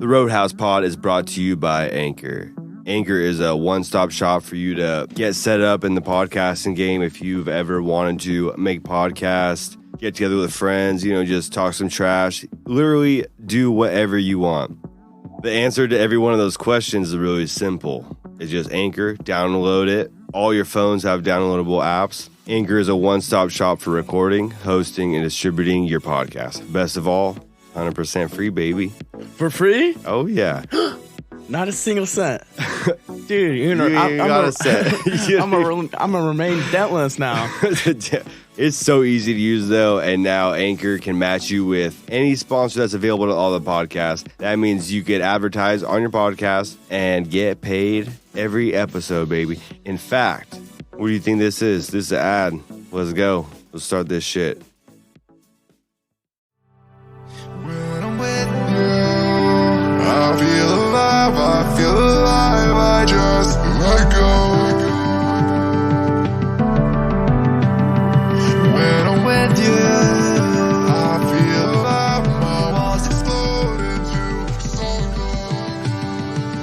The Roadhouse Pod is brought to you by Anchor. Anchor is a one-stop shop for you to get set up in the podcasting game if you've ever wanted to make podcasts, get together with friends, just talk some trash, literally do whatever you want. The answer to every one of those questions is really simple. It's just Anchor, download it. All your phones have downloadable apps. Anchor is a one-stop shop for recording, hosting, and distributing your podcast. Best of all, 100% free, baby. For free? Oh, yeah. Not a single cent. Dude, I'm gonna remain dentless now. It's so easy to use, though, and now Anchor can match you with any sponsor that's available to all the podcasts. That means you get advertised on your podcast and get paid every episode, baby. In fact, what do you think this is? This is an ad. Let's go. Let's start this shit. I feel alive, I just let go. When I'm with you, I feel alive, my walls explode into solid.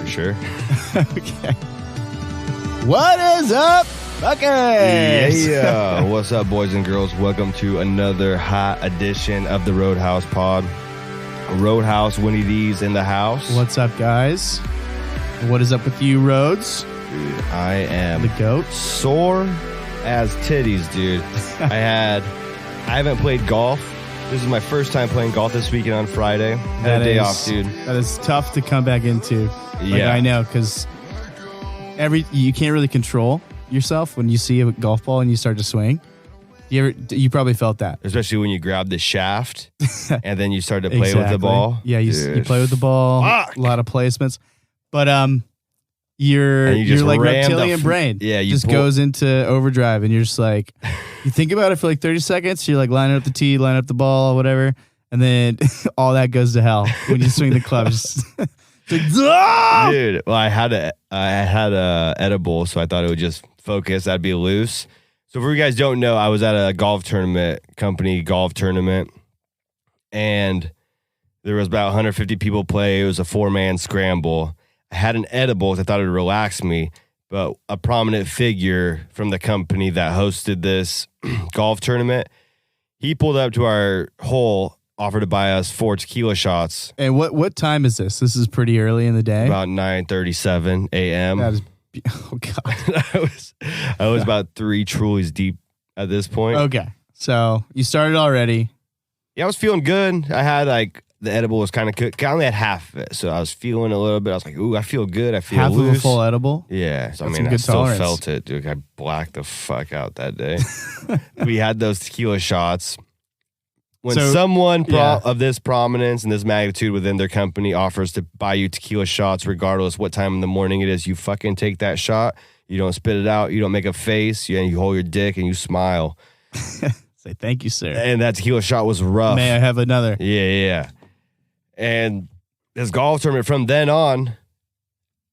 For sure. Okay. What is up? Okay. Yeah. What's up, boys and girls? Welcome to another hot edition of the Roadhouse Pod. Roadhouse Winnie D's in the house. What's up, guys? What is up with you, Rhodes? Dude, I am the goat. Sore as titties, dude. I haven't played golf. This is my first time playing golf this weekend on Friday. Had a day off, dude. That is tough to come back into. Yeah, I know, because you can't really control yourself when you see a golf ball and you start to swing. You probably felt that, especially when you grab the shaft and then you start to play with the ball. Yeah, you play with the ball. Fuck. A lot of placements, but your like reptilian brain, just goes into overdrive, and you're just like, you think about it for like 30 seconds. You're like lining up the tee, lining up the ball, whatever, and then all that goes to hell when you swing the club. Just like, dude. Well, I had a edible, so I thought it would just focus. I'd be loose. So for you guys don't know, I was at a company golf tournament, and there was about 150 people play. It was a 4-man scramble. I had an edible. I thought it would relax me, but a prominent figure from the company that hosted this golf tournament, he pulled up to our hole, offered to buy us 4 tequila shots. And what time is this? This is pretty early in the day? About 9:37 a.m. That is, oh, God. I was about 3 Trulies deep at this point. Okay. So you started already. Yeah, I was feeling good. I had the edible was kind of cooked. I only had half of it. So I was feeling a little bit. I was like, ooh, I feel good. I feel half loose. Of a full edible? Yeah. So, I still tolerance. felt it, dude. I blacked the fuck out that day. We had those tequila shots. When someone of this prominence and this magnitude within their company offers to buy you tequila shots, regardless what time in the morning it is, you fucking take that shot. You don't spit it out. You don't make a face. You hold your dick and you smile. Say thank you, sir. And that tequila shot was rough. May I have another? Yeah. And this golf tournament from then on,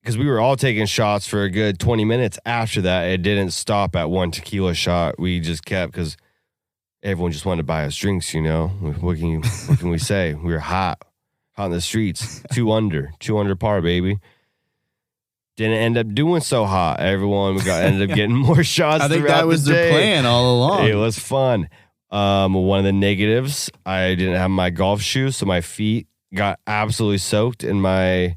because we were all taking shots for a good 20 minutes after that, it didn't stop at one tequila shot. We just kept, because everyone just wanted to buy us drinks, What can we say? We were hot in the streets. 2 under par, baby. Didn't end up doing so hot. Everyone ended up getting more shots. I think that was their plan all along. It was fun. One of the negatives, I didn't have my golf shoes, so my feet got absolutely soaked in my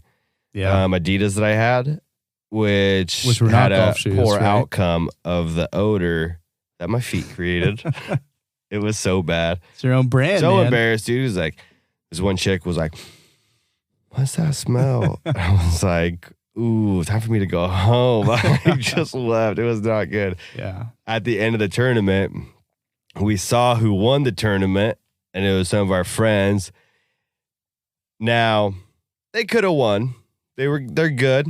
Adidas that I had, which were had not golf shoes, poor right? outcome of the odor that my feet created. It was so bad. It's your own brand, so man. Embarrassed, dude. It was like, this one chick was like, what's that smell? I was like, ooh, time for me to go home. I just left. It was not good. Yeah. At the end of the tournament, we saw who won the tournament, and it was some of our friends. Now, they could have won. They're good.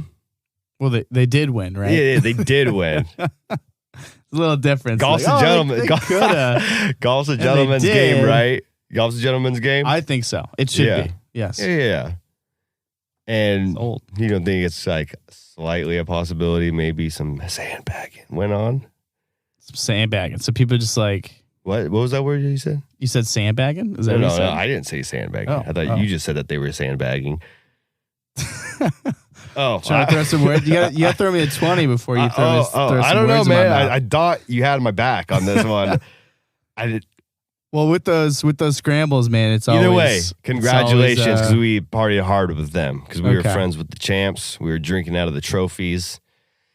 Well, they did win, right? Yeah, they did win. It's a little different. Golf's a gentleman. Golf's a gentleman's game, right? Golf's a gentleman's game. I think so. It should be. Yes. Yeah. And you don't think it's like slightly a possibility? Maybe some sandbagging went on. Some sandbagging. So people just like. What was that word you said? You said sandbagging? Is that no, what you said? I didn't say sandbagging. Oh, I thought you just said that they were sandbagging. Trying to throw some words. You got to throw me a 20 before you throw some I don't know, words in my mouth. man. I thought you had my back on this one. I did. Well, with those scrambles, man, it's either always... way, congratulations, because we partied hard with them, because we were friends with the champs. We were drinking out of the trophies.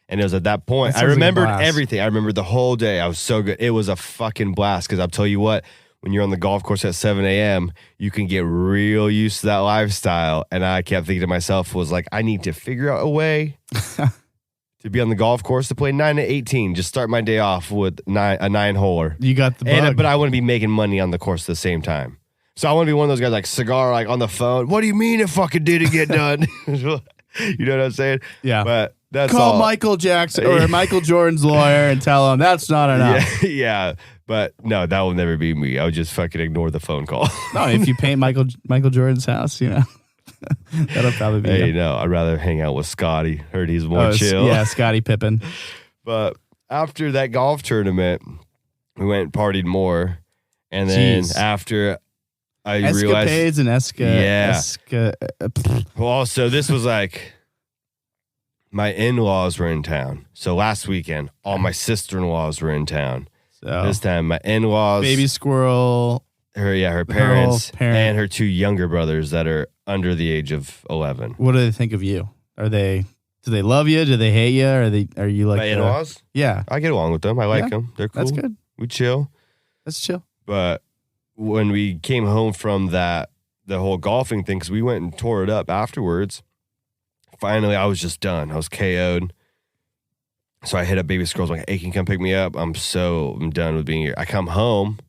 And it was at that point, I remembered everything. I remembered the whole day. I was so good. It was a fucking blast, because I'll tell you what, when you're on the golf course at 7 a.m., you can get real used to that lifestyle. And I kept thinking to myself, was like, I need to figure out a way to be on the golf course to play 9 to 18. Just start my day off with a 9-holer. You got the bug. But I want to be making money on the course at the same time. So I want to be one of those guys like cigar, like on the phone. What do you mean it fucking didn't get done? You know what I'm saying? Yeah. But that's Call all. Michael Jackson or Michael Jordan's lawyer and tell him that's not enough. Yeah. But no, that will never be me. I would just fucking ignore the phone call. No, if you paint Michael Jordan's house, you know. That'll probably be Hey, no, I'd rather hang out with Scotty. Heard he's more chill. Yeah, Scottie Pippen. But after that golf tournament, we went and partied more. And then after I realized... Escapades and Well, so this was like... My in-laws were in town. So last weekend, all my sister-in-laws were in town. So this time, my in-laws... Baby squirrel... Her parents, and her 2 younger brothers that are under the age of 11. What do they think of you? Do they love you? Do they hate you? Are you like my in-laws? Yeah, I get along with them. I like them. They're cool. That's good. We chill. That's chill. But when we came home from the whole golfing thing, because we went and tore it up afterwards. Finally, I was just done. I was KO'd. So I hit up Baby Squirrels like, hey, can you come pick me up? I'm done with being here. I come home.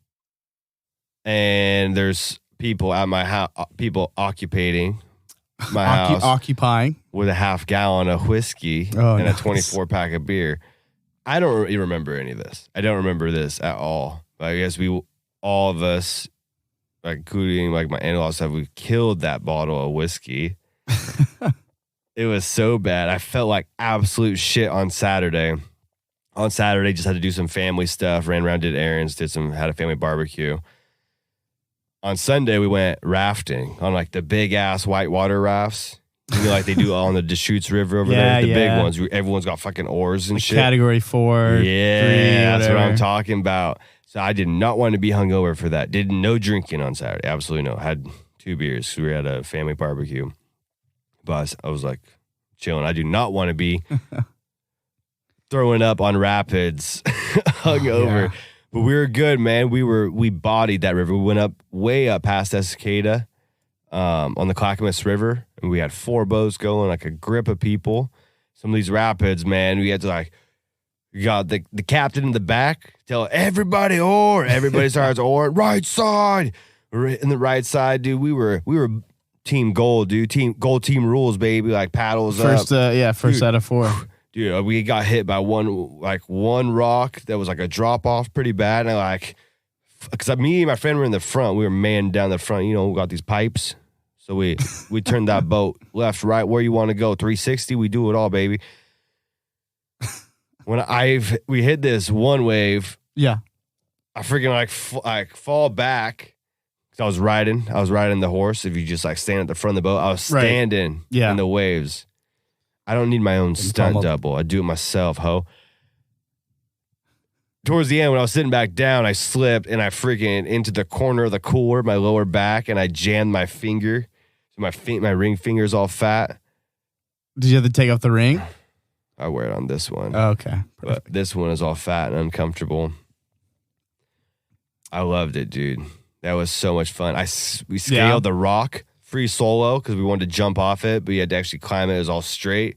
And there's people at my house, people occupying my house. Occupying. With a half gallon of whiskey and a 24-pack of beer. I don't really remember any of this. I don't remember this at all. I guess all of us, like, including like my in-laws, we killed that bottle of whiskey. It was so bad. I felt like absolute shit on Saturday. On Saturday, just had to do some family stuff, ran around, did errands, had a family barbecue. On Sunday, we went rafting on like the big ass whitewater rafts. You know, like they do on the Deschutes River over there. The big ones. Everyone's got fucking oars and like shit. Category 4. Yeah, 3, that's what I'm talking about. So I did not want to be hungover for that. Did no drinking on Saturday. Absolutely no. Had 2 beers. We were at a family barbecue. But I was like chilling. I do not want to be throwing up on rapids hungover. Yeah. But we were good, man. We bodied that river. We went way up past Estacada on the Clackamas River, and we had 4 boats going, like a grip of people. Some of these rapids, man, we had to we got the captain in the back, tell everybody oar. Everybody starts oar, right side. In the right side, dude. We were team gold, dude. Gold team rules, baby. Like paddles first, up. First out of 4. Dude, we got hit by one rock that was like a drop off pretty bad. And because me and my friend were in the front. We were manned down the front. You know, we got these pipes. So we turned that boat left, right, where you want to go. 360, we do it all, baby. When we hit this one wave, I freaking fall back. Cause I was riding the horse. If you just stand at the front of the boat, I was standing in the waves. I don't need my own stunt double. I do it myself, ho. Towards the end, when I was sitting back down, I slipped and I freaking into the corner of the cooler, my lower back, and I jammed my finger. So my ring finger's all fat. Did you have to take off the ring? I wear it on this one. Oh, okay. Perfect. But this one is all fat and uncomfortable. I loved it, dude. That was so much fun. We scaled the rock. Free solo because we wanted to jump off it, but you had to actually climb it. It was all straight.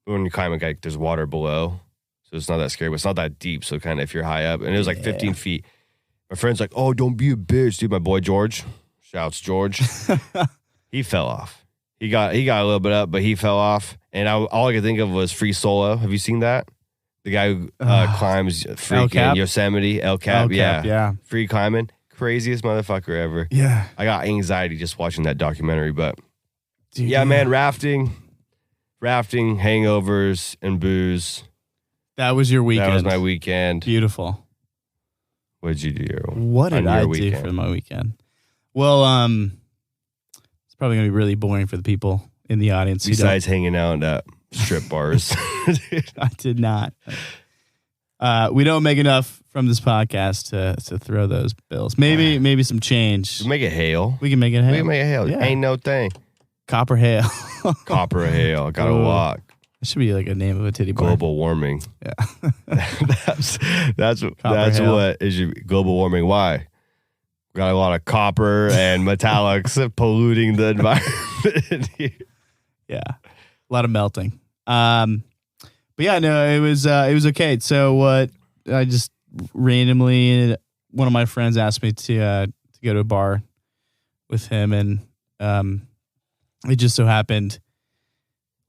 But when you climb it, there's water below. So it's not that scary, but it's not that deep. So kind of if you're high up. And it was like 15 feet. My friend's like, oh, don't be a bitch. Dude, my boy George. Shouts George. He fell off. He got a little bit up, but he fell off. And all I could think of was free solo. Have you seen that? The guy who climbs freaking Yosemite, El Cap. Yeah. Free climbing. Craziest motherfucker ever. Yeah. I got anxiety just watching that documentary, but man, rafting, hangovers, and booze. That was your weekend. That was my weekend. Beautiful. What did you do? What did I do for my weekend? Well, it's probably going to be really boring for the people in the audience. Besides hanging out at strip bars. I did not. We don't make enough from this podcast to throw those bills. Maybe some change. Make it hail. We can make it hail. We can make it hail. Yeah. Ain't no thing. Copper hail. Copper hail. Gotta walk. It should be like a name of a titty bar. Global warming. Yeah. that's what is global warming. Why? We got a lot of copper and metallics polluting the environment. Yeah. A lot of melting. But yeah, no, it was okay. So what I just randomly, one of my friends asked me to go to a bar with him, and it just so happened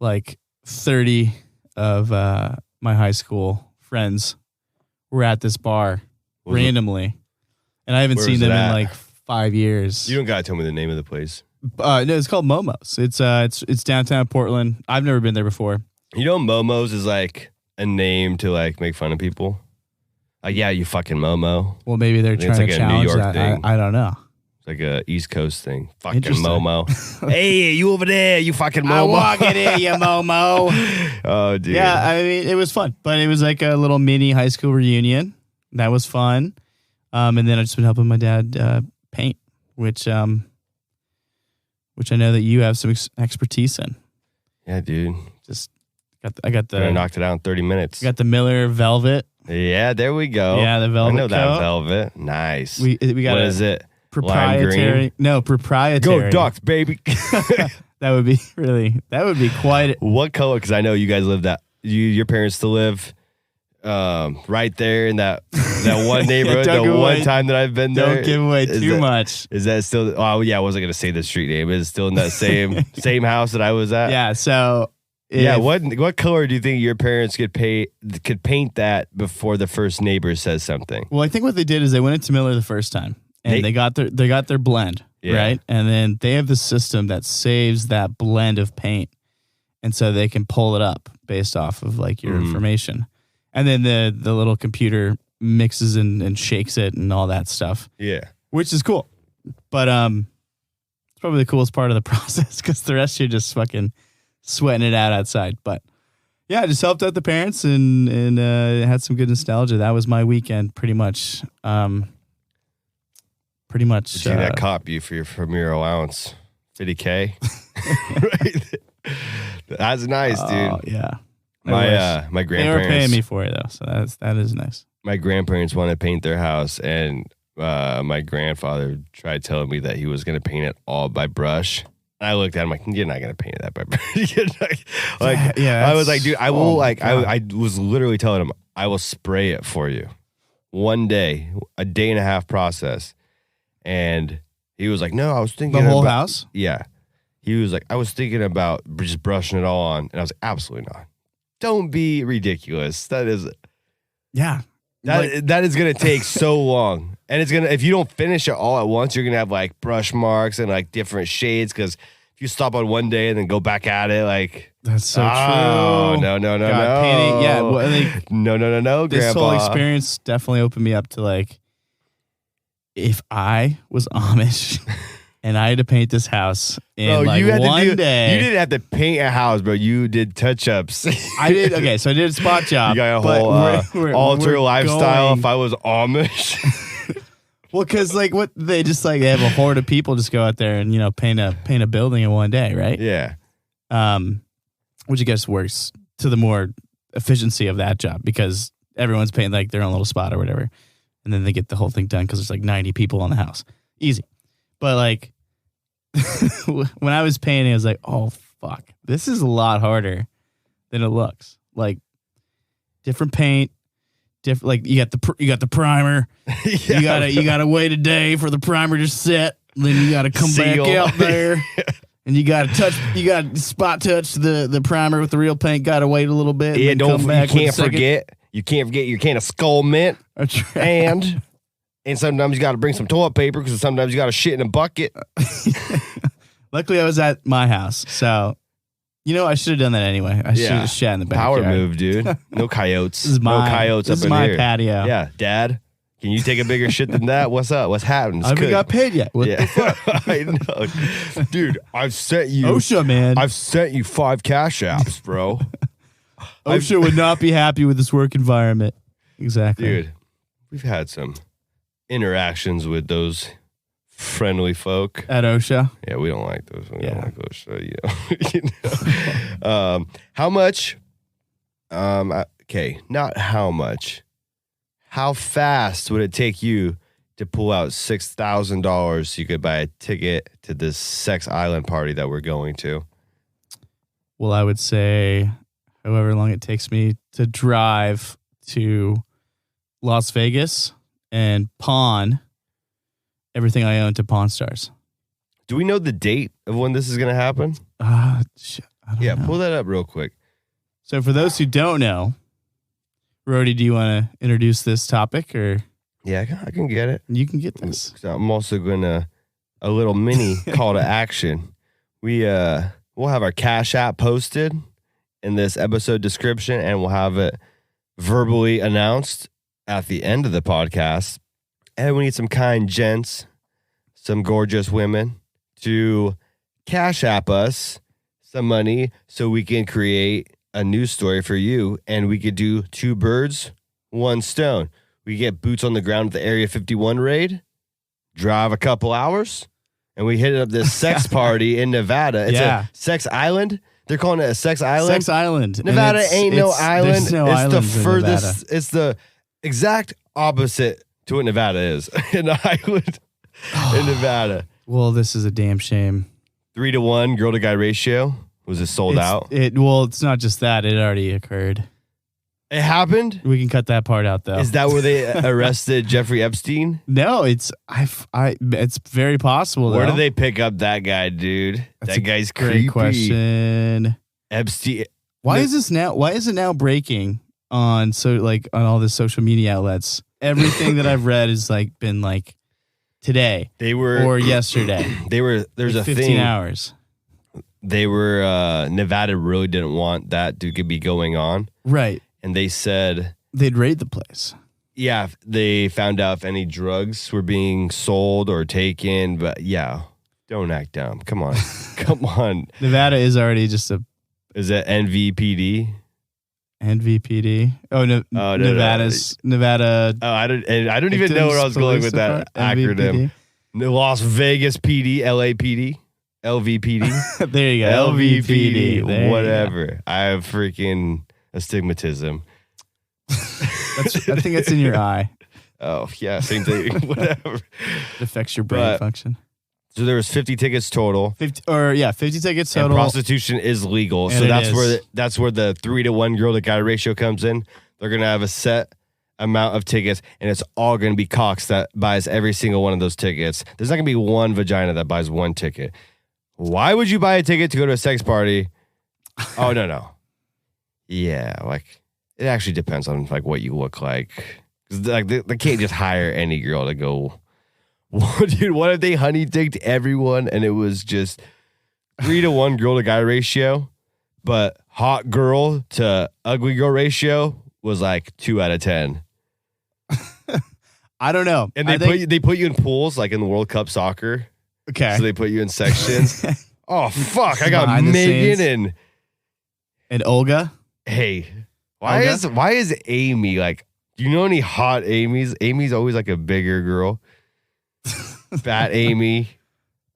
like 30 of my high school friends were at this bar randomly, and I haven't seen them in like 5 years. You don't gotta tell me the name of the place. No, it's called Momo's. It's downtown Portland. I've never been there before. You know, Momo's is like a name to like make fun of people. Yeah, you fucking Momo. Well, maybe they're trying to challenge New York that. Thing. I don't know. It's like a East Coast thing. Fucking Momo. Hey, you over there, you fucking Momo. I walk it in, you Momo. Oh, dude. Yeah, I mean, it was fun, but it was like a little mini high school reunion. That was fun. And then I just been helping my dad paint, which I know that you have some expertise in. Yeah, dude. I knocked it out in 30 minutes. You got the Miller Velvet. Yeah, there we go. Yeah, the Velvet. I know that Velvet. Nice. We got what is it? Proprietary. No, proprietary. Go Ducks, baby. That would be quite. What color? Because I know you guys live your parents still live right there in that one neighborhood. One time that I've been there. Don't give away too much. Is that still? Oh yeah, I wasn't gonna say the street name. Is it still in that same house that I was at? Yeah. So. What color do you think your parents could paint that before the first neighbor says something? Well, I think what they did is they went into Miller the first time, and they got their blend, right? And then they have the system that saves that blend of paint, and so they can pull it up based off of like your information, and then the little computer mixes and shakes it and all that stuff. Yeah, which is cool, but it's probably the coolest part of the process because the rest you're just fucking sweating it out outside. But yeah, I just helped out the parents and had some good nostalgia. That was my weekend pretty much. Did you that cop you from your allowance? 50K? Right? That's nice, dude. Yeah. My grandparents, they were paying me for it though, so that is nice. My grandparents want to paint their house, and my grandfather tried telling me that he was going to paint it all by brush. I looked at him like, you're not gonna paint that by brush. I was like, dude, I will I was literally telling him, I will spray it for you. One day, a day and a half process. And he was like, no, I was thinking the whole house? Yeah. He was like, I was thinking about just brushing it all on. And I was like, absolutely not. Don't be ridiculous. That is that is gonna take so long. And it's gonna, if you don't finish it all at once, you're gonna have like brush marks and like different shades. Because if you stop on one day and then go back at it, like that's so true. No, painting, yeah. Well, like, no, this Grandpa. whole experience definitely opened me up to like, if I was Amish and I had to paint this house in one day. You didn't have to paint a house, bro. You did touch-ups. I did. Okay, so I did a spot job. You got a whole alter lifestyle if I was Amish. Well, because like what they just like they have a horde of people just go out there and paint a building in one day, right? Yeah. Which I guess works to the more efficiency of that job because everyone's painting like their own little spot or whatever, and then they get the whole thing done because there's like 90 people on the house, easy. But like when I was painting, I was like, oh fuck, this is a lot harder than it looks. Like different paint. Like you got the primer, yeah. you gotta wait a day for the primer to set. Then you gotta come back out there, and you gotta spot touch the primer with the real paint. Gotta wait a little bit. Yeah, you can't forget your can of Skull Mint, and sometimes you gotta bring some toilet paper because sometimes you gotta shit in a bucket. Luckily, I was at my house, so. I should have done that anyway. I should have shat in the backyard. Power move, dude. No coyotes. This is my up in here. This is my patio. Yeah, Dad, Can you take a bigger shit than that? What's up? What's happening? I haven't got paid yet. What the fuck? I know. Dude, I've sent you. OSHA, man. I've sent you 5 cash apps, bro. OSHA would not be happy with this work environment. Exactly. Dude, we've had some interactions with those friendly folk. At OSHA? Yeah, we don't like those. We don't like OSHA, you know. How much? Okay, not how much. How fast would it take you to pull out $6,000 so you could buy a ticket to this sex island party that we're going to? Well, I would say however long it takes me to drive to Las Vegas and pawn everything I own to Pawn Stars. Do we know the date of when this is going to happen? Shit, I don't know. Pull that up real quick. So for those who don't know, Rody, do you want to introduce this topic or? Yeah, I can get it. You can get this. I'm also going to, a little mini call to action. We'll have our Cash App posted in this episode description, and we'll have it verbally announced at the end of the podcast. And we need some kind gents, some gorgeous women to Cash App us some money so we can create a news story for you, and we could do 2 birds, 1 stone. We get boots on the ground with the Area 51 raid, drive a couple hours, and we hit up this sex party in Nevada. It's a sex island. They're calling it a sex island. Sex island. Nevada ain't no island. There's no it's the islands furthest. It's the exact opposite to what Nevada is. An island in Nevada. Well, this is a damn shame. 3-to-1 girl to guy ratio. Was it sold out? Well, it's not just that. It already occurred. It happened? We can cut that part out, though. Is that where they arrested Jeffrey Epstein? No, it's very possible, though. Where did they pick up that guy, dude? That's that guy's great creepy. Question. Epstein. Why is it now breaking on all the social media outlets? Everything that I've read has been today or yesterday. There's a 15 thing. hours. They were Nevada really didn't want that to be going on. Right. And they said they'd raid the place. Yeah, they found out if any drugs were being sold or taken, but yeah, don't act dumb. Come on. Come on. Nevada is already just Is it NVPD? NVPD. Oh, Nevada's Nevada. Oh, I don't even know where I was going with that acronym. Las Vegas PD, LAPD. LVPD. There you go. LVPD. Whatever. I have freaking astigmatism. I think it's in your eye. Oh, yeah. Same thing. Whatever. It affects your brain function. So there was 50 tickets total. 50 tickets total. And prostitution is legal. And so that's where the 3-to-1 girl to guy ratio comes in. They're going to have a set amount of tickets, and it's all going to be cocks that buys every single one of those tickets. There's not going to be one vagina that buys one ticket. Why would you buy a ticket to go to a sex party? Oh, no. Yeah, it actually depends on what you look like. They can't just hire any girl to go. Dude, what if they honey dicked everyone and it was just 3-to-1 girl to guy ratio, but hot girl to ugly girl ratio was 2 out of 10. I don't know. And they put you in pools in the World Cup soccer. Okay. So they put you in sections. Oh fuck! I got Megan and Olga. Hey, why is Amy do you know any hot Amy's? Amy's always a bigger girl. Fat Amy.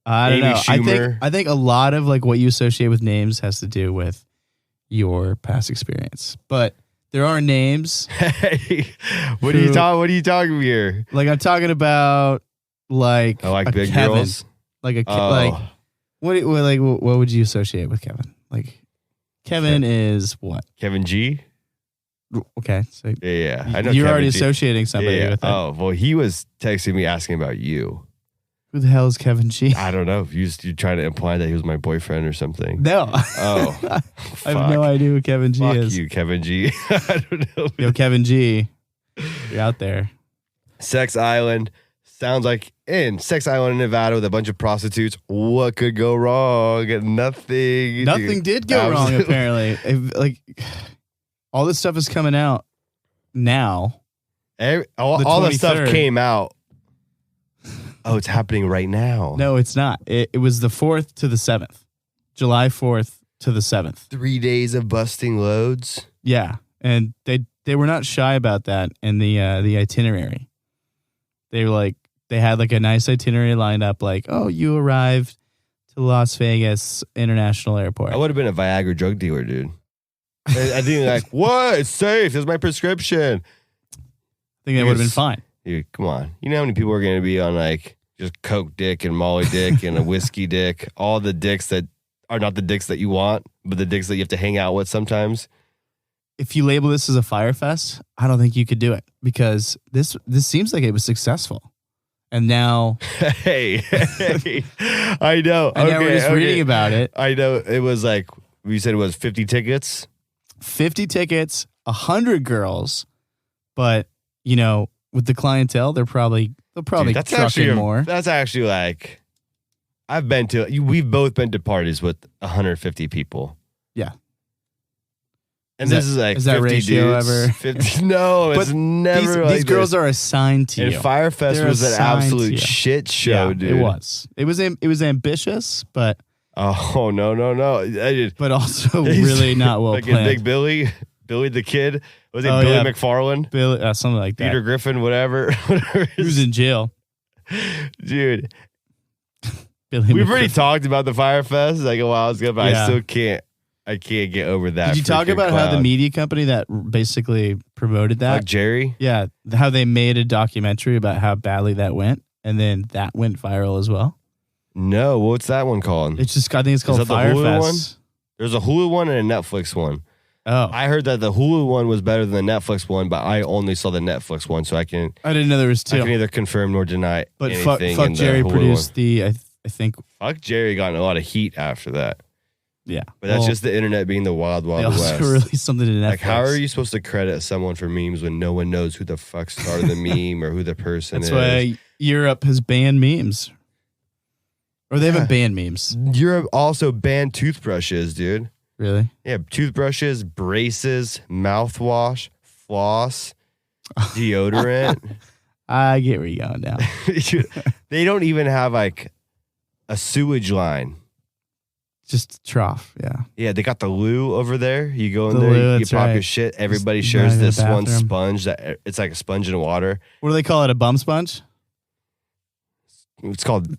I don't Amy know. Schumer. I think a lot of what you associate with names has to do with your past experience. But there are names. Hey, what are you talking here? I'm talking about big Kevin. girls. What would you associate with Kevin? Kevin is what? Kevin G. Okay, so yeah, I know you're Kevin already G. associating somebody with that. Oh well, he was texting me asking about you. Who the hell is Kevin G? I don't know. You're trying to imply that he was my boyfriend or something. No. Oh, I have no idea who Kevin G Fuck is. you, Kevin G. I don't know. Yo, Kevin G, you're out there. Sex Island. Sounds like in Sex Island in Nevada with a bunch of prostitutes. What could go wrong? Nothing. Nothing did go wrong, apparently. All this stuff is coming out now. All the stuff came out. Oh, it's happening right now. No, it's not. It was the 4th to the 7th. July 4th to the 7th. 3 days of busting loads. Yeah. And they were not shy about that in the itinerary. They were like, they had like a nice itinerary lined up, like, oh, you arrived to Las Vegas International Airport. I would have been a Viagra drug dealer, dude. I think like, what? It's safe. It's my prescription. I think that would have been fine. Dude, come on. You know how many people are going to be on like just Coke dick and Molly dick and a whiskey dick? All the dicks that are not the dicks that you want, but the dicks that you have to hang out with sometimes. If you label this as a fire fest, I don't think you could do it because this seems like it was successful. And now... hey, I know. And now we're just reading about it. I know. It was like, you said it was 50 tickets? 50 tickets, 100 girls, but, you know... With the clientele, they'll probably truck in more. That's actually like, we've both been to parties with 150 people. Yeah. And this is like 50 that ratio dudes. Ever? 50, no, it's never these girls are assigned to you. And Firefest was an absolute shit show, dude. It was. It was ambitious, but. Oh, no. But also really not well planned. Big Billy the Kid. Was it Billy McFarland? Billy, something like that. Peter Griffin, whatever. He was in jail. Dude. We've already talked about the Firefest like a while ago, but I still can't get over that. Did you talk about how the media company that basically promoted that? Like Jerry? Yeah. How they made a documentary about how badly that went, and then that went viral as well? No. What's that one called? I think it's called Firefest. There's a Hulu one and a Netflix one. Oh, I heard that the Hulu one was better than the Netflix one, but I only saw the Netflix one, so I didn't know there was two. I can neither confirm nor deny. But fuck Jerry produced the. I think. Fuck Jerry got a lot of heat after that. Yeah, but that's just the internet being the wild West. They also released something to Netflix. Like, how are you supposed to credit someone for memes when no one knows who the fuck started the meme or who the person is? That's why Europe has banned memes, or they haven't banned memes. Europe also banned toothbrushes, dude. Really? Yeah, toothbrushes, braces, mouthwash, floss, deodorant. I get where you're going now. They don't even have like a sewage line. Just trough, yeah. Yeah, they got the loo over there. You go in there, you pop your shit. Everybody shares this one sponge that it's like a sponge in water. What do they call it? A bum sponge?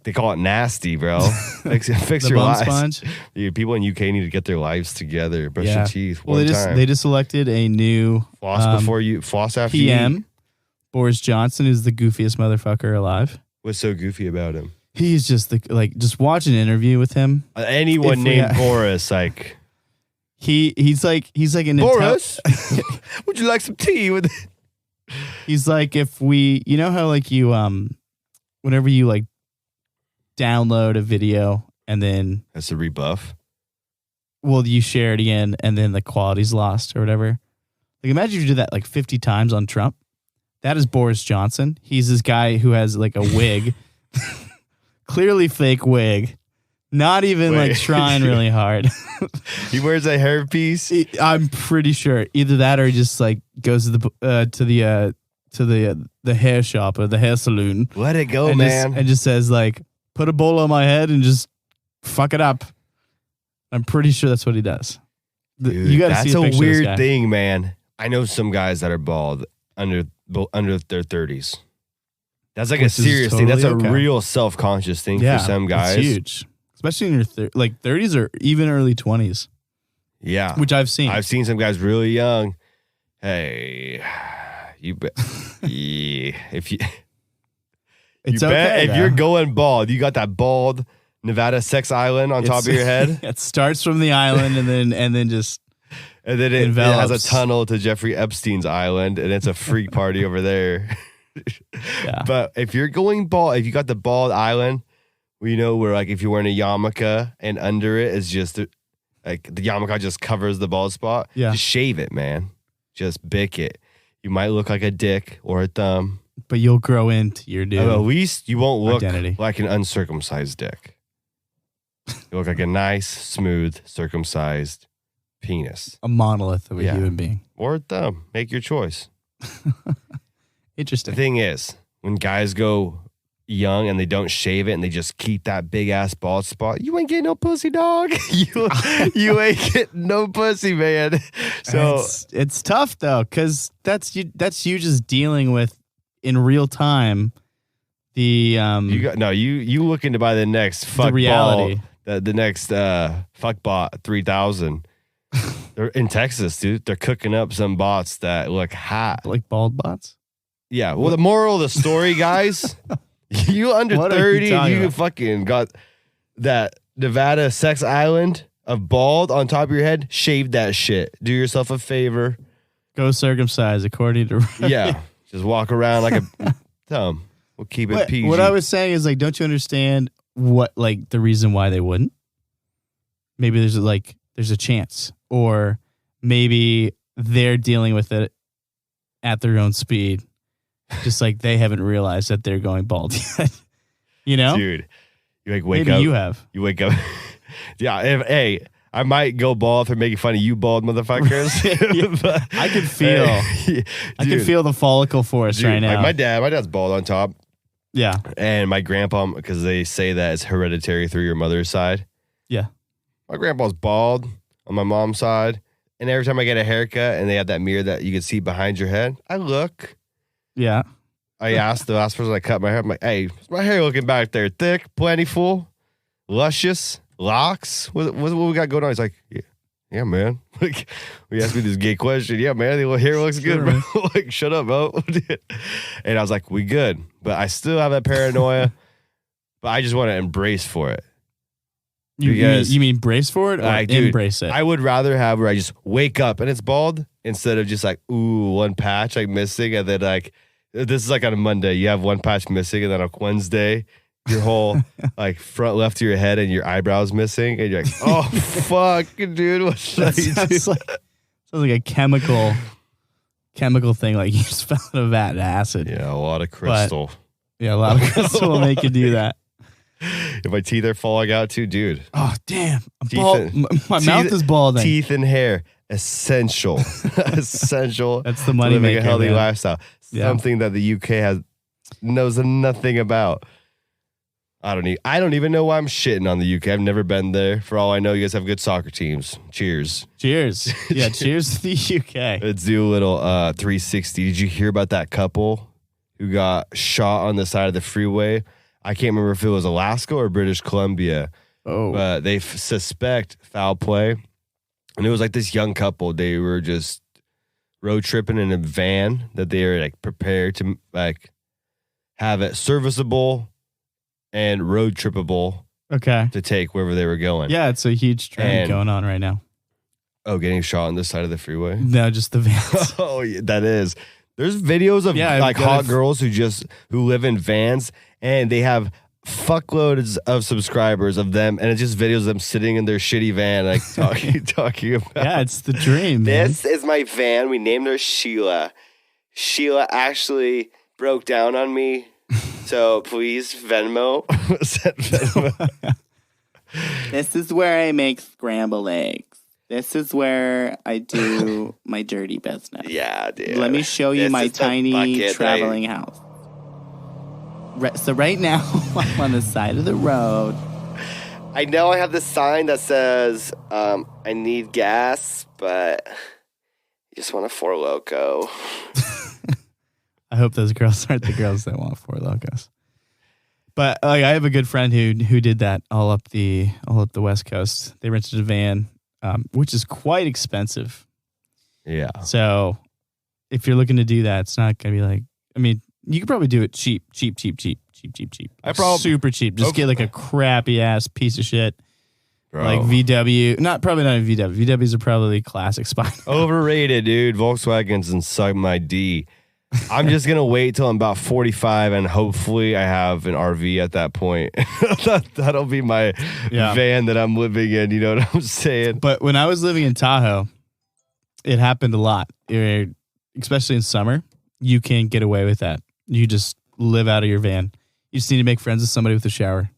They call it nasty, bro. Fix your lives. Sponge? Dude, people in UK need to get their lives together. Brush your teeth they just elected a new floss after PM, you eat. Boris Johnson, who's the goofiest motherfucker alive. What's so goofy about him? He's just just watch an interview with him. Anyone named Boris, like he's like an Boris. Would you like some tea with it? He's like, if we, you know how like you whenever you like download a video and then that's a rebuff. Well, you share it again and then the quality's lost or whatever. Like, imagine you did that like 50 times on Trump. That is Boris Johnson. He's this guy who has like a wig, clearly fake wig, not even like trying really hard. He wears a hairpiece. I'm pretty sure either that or he just like goes to the hair shop or the hair saloon. Let it go, and man. And just says like, put a bowl on my head and just fuck it up. I'm pretty sure that's what he does. Dude, you gotta see a weird thing, man. I know some guys that are bald under their 30s. That's like a serious thing. That's a real self-conscious thing for some guys. It's huge, especially in your 30s or even early 20s. Yeah, which I've seen. I've seen some guys really young. Hey, if you're going bald, you got that bald Nevada sex island on top of your head. It starts from the island and then it has a tunnel to Jeffrey Epstein's island, and it's a freak party over there. Yeah. But if you're going bald, if you got the bald island, where like if you're wearing a yarmulke and under it is just like the yarmulke just covers the bald spot. Yeah, just shave it, man. Just bick it. You might look like a dick or a thumb, but you'll grow into your new. At least you won't look like an uncircumcised dick. You look like a nice, smooth, circumcised penis. A monolith of a human being. Or a thumb. Make your choice. Interesting. The thing is, when guys go young and they don't shave it and they just keep that big ass bald spot, you ain't getting no pussy, dog. you ain't getting no pussy, man. So it's tough though, because that's you just dealing with in real time the you looking to buy the next fuck reality ball, the next fuck bot 3000. They're in Texas, dude. They're cooking up some bots that look hot, like bald bots. Yeah. Well, the moral of the story, guys. You under 30, you fucking got that Nevada sex island of bald on top of your head. Shave that shit. Do yourself a favor. Go circumcise according to Yeah. Just walk around like a thumb. We'll keep it PG. What I was saying is like, don't you understand what like the reason why they wouldn't? Maybe there's a chance, or maybe they're dealing with it at their own speed. Just like they haven't realized that they're going bald yet. You know? Dude, you like wake maybe up. You have. You wake up. Yeah. I might go bald for making fun of you bald motherfuckers. But, I can feel. I can feel the follicle force right now. Like my dad's bald on top. Yeah. And my grandpa, because they say that it's hereditary through your mother's side. Yeah. My grandpa's bald on my mom's side. And every time I get a haircut and they have that mirror that you can see behind your head, I look. Yeah. I asked the last person I cut my hair, I'm like, hey, is my hair looking back there thick, plentiful, luscious, locks? What we got going on? He's like, yeah, man. Like, we asked me this gay question. Yeah, man, the hair looks good, bro. Like, shut up, bro. And I was like, we good. But I still have that paranoia, but I just want to embrace for it. You mean brace for it or embrace it? I would rather have where I just wake up and it's bald instead of just like, ooh, one patch like missing. And then like, this is like on a Monday, you have one patch missing. And then on Wednesday, your whole like front left of your head and your eyebrows missing. And you're like, oh, fuck, dude. What should I do? Sounds like a chemical thing. Like you just fell in a vat of acid. Yeah, a lot of crystal. A lot of crystal will make you do that. If my teeth are falling out too, dude. Oh, damn. My mouth is balding. Teeth and hair, essential. Essential. That's the money to living maker, a healthy man. lifestyle. Something that the UK knows nothing about. I don't even know why I'm shitting on the UK. I've never been there. For all I know, you guys have good soccer teams. Cheers. Cheers. Yeah, cheers to the UK. Let's do a little 360. Did you hear about that couple who got shot on the side of the freeway? I can't remember if it was Alaska or British Columbia. Oh. But they suspect foul play. And it was like this young couple. They were just road tripping in a van that they were like prepared to like have it serviceable and road trippable. Okay. To take wherever they were going. Yeah, it's a huge trend going on right now. Oh, getting shot on this side of the freeway? No, just the vans. Oh, yeah, that is. There's videos of like hot girls who live in vans and they have fuckloads of subscribers of them, and it's just videos of them sitting in their shitty van, like talking about. Yeah, it's the dream, man. This is my van. We named her Sheila. Sheila actually broke down on me, so please Venmo. Send Venmo. This is where I make scrambled eggs. This is where I do my dirty business. Yeah, dude. Let me show you my tiny traveling house. So right now, I'm on the side of the road. I know I have this sign that says, I need gas, but you just want a Four Loko. I hope those girls aren't the girls that want Four Locos. But like, I have a good friend who did that all up the West Coast. They rented a van, which is quite expensive. Yeah. So if you're looking to do that, it's not going to be like, I mean, you could probably do it cheap. Super cheap. Just get like a crappy ass piece of shit. Bro. Like VW. Probably not a VW. VWs are probably classic spot. Overrated, dude. Volkswagens and suck my D. I'm just going to wait till I'm about 45 and hopefully I have an RV at that point. That'll be my van that I'm living in. You know what I'm saying? But when I was living in Tahoe, it happened a lot, especially in summer. You can't get away with that. You just live out of your van. You just need to make friends with somebody with a shower.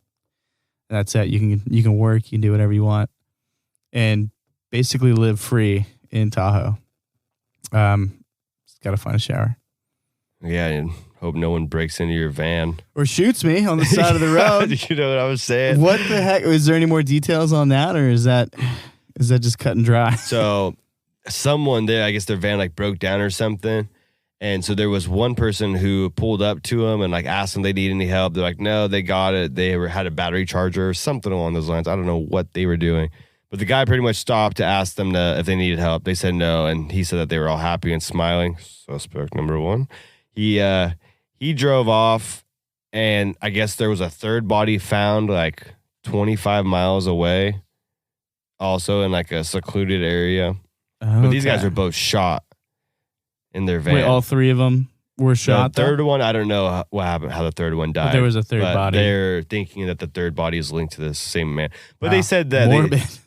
That's it. You can work. You can do whatever you want, and basically live free in Tahoe. Just gotta find a shower. Yeah, and hope no one breaks into your van. Or shoots me on the side of the road. You know what I was saying? What the heck? Is there any more details on that, or is that just cut and dry? So someone there, I guess their van like broke down or something. And so there was one person who pulled up to them and like asked them if they need any help. They're like, no, they got it. They had a battery charger or something along those lines. I don't know what they were doing. But the guy pretty much stopped to ask them if they needed help. They said no. And he said that they were all happy and smiling. Suspect number one. He drove off, and I guess there was a third body found like 25 miles away, also in like a secluded area. Okay. But these guys were both shot in their van. Wait, all three of them were shot? The third one, I don't know what happened, how the third one died. But there was a third body. They're thinking that the third body is linked to the same man. But they said that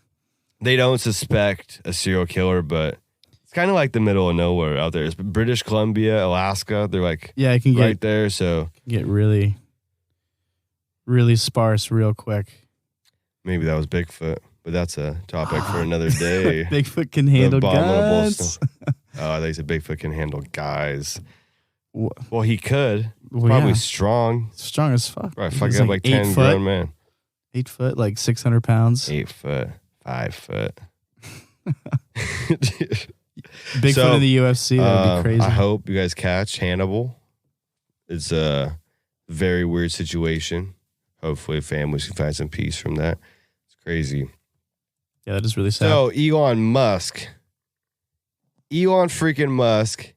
they don't suspect a serial killer, but it's kind of like the middle of nowhere out there. It's British Columbia, Alaska. They're like it can right there. So get really, really sparse real quick. Maybe that was Bigfoot, but that's a topic for another day. Bigfoot can handle guns. Oh, they said Bigfoot can handle guys. Well, he could. Probably yeah. strong. Strong as fuck. Right, fuck up like 10 grown men. 8 foot, like 600 pounds. 8 foot, 5 foot. Bigfoot in the UFC, that would be crazy. I hope you guys catch Hannibal. It's a very weird situation. Hopefully families can find some peace from that. It's crazy. Yeah, that is really sad. So Elon freaking Musk,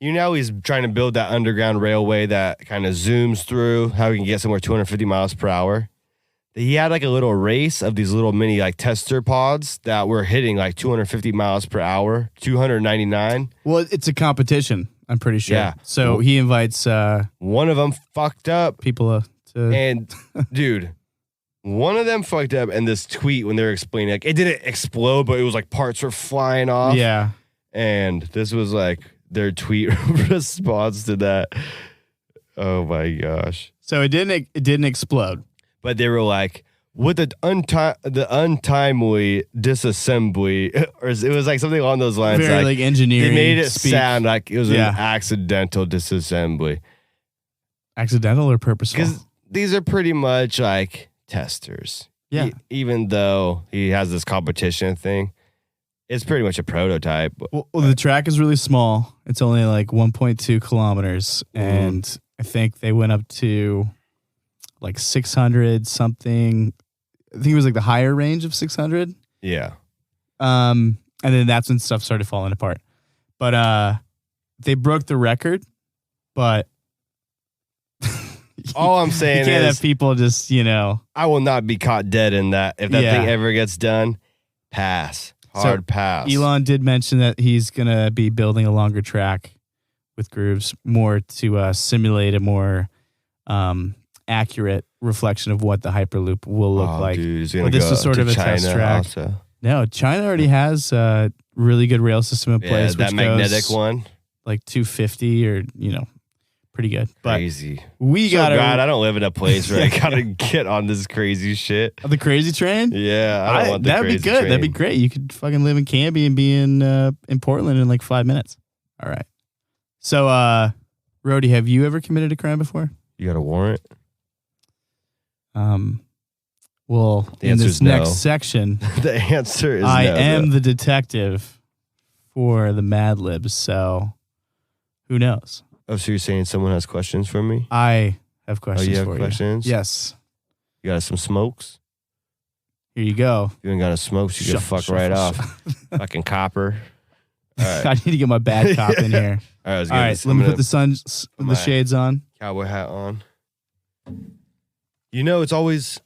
you know he's trying to build that underground railway that kind of zooms through how he can get somewhere 250 miles per hour. He had like a little race of these little mini like tester pods that were hitting like 250 miles per hour, 299. Well, it's a competition, I'm pretty sure. Yeah. So he invites one of them fucked up people to and dude, one of them fucked up, and this tweet when they were explaining like it didn't explode, but it was like parts were flying off. Yeah. And this was like their tweet response to that. Oh my gosh. So it didn't explode. But they were like, with the untimely disassembly, or it was like something along those lines. Very like engineering. They made it sound like it was an accidental disassembly. Accidental or purposeful? Because these are pretty much like testers. Yeah. Even though he has this competition thing, it's pretty much a prototype. Well, the track is really small. It's only like 1.2 kilometers. And I think they went up to like 600 something. I think it was like the higher range of 600. Yeah. And then that's when stuff started falling apart. But they broke the record. But all I'm saying you can't have people just, I will not be caught dead in that. If that thing ever gets done, pass. Hard pass. Elon did mention that he's going to be building a longer track with grooves more to simulate a more accurate reflection of what the Hyperloop will look like. Dude, but this is sort of a test track. Also. No, China already has a really good rail system in place. That which magnetic goes one. Like 250 or, pretty good. But crazy. God, I don't live in a place where I gotta get on this crazy shit. The crazy train? Yeah, I don't want the crazy train. That'd be good. That'd be great. You could fucking live in Canby and be in Portland in like 5 minutes. All right. So, Rody, have you ever committed a crime before? You got a warrant? Well, in this next section, the answer is I am the detective for the Mad Libs, so who knows? Oh, so you're saying someone has questions for me? I have questions for you. Oh, you have questions? Yes. You got some smokes? Here you go. If you ain't got no smokes, you can fuck right off. Fucking copper. All right. I need to get my bad cop in here. All right, let me put the shades on. Cowboy hat on. It's always...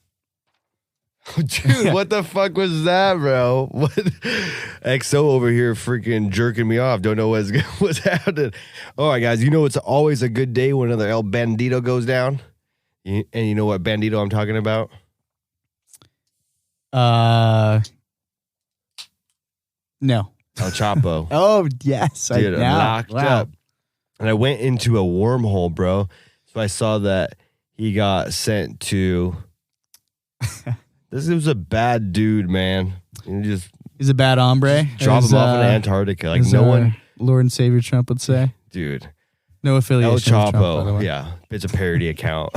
Dude, what the fuck was that, bro? What? XO over here freaking jerking me off. Don't know what's happening. All right, guys. It's always a good day when another El Bandito goes down. And you know what Bandito I'm talking about? No. El Chapo. Oh, yes. Dude, I'm locked up. And I went into a wormhole, bro. So I saw that he got sent to... This was a bad dude, man. He's a bad hombre. Drop him off in Antarctica. Like no one... Lord and Savior Trump would say. Dude. No affiliation. El with Trump, by the Chapo, way. yeah, it's a parody account.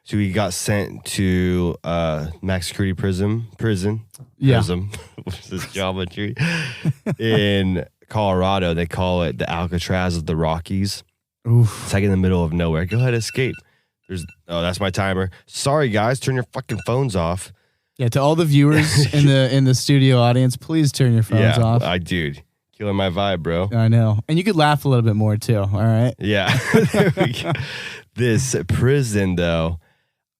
So he got sent to max security prison. Yeah. What's this geometry? In Colorado, they call it the Alcatraz of the Rockies. Oof. It's like in the middle of nowhere. Go ahead, escape. That's my timer. Sorry, guys, turn your fucking phones off. Yeah, to all the viewers in the studio audience, please turn your phones off. Dude, killing my vibe, bro. I know. And you could laugh a little bit more too, all right? Yeah. There we go. This prison, though,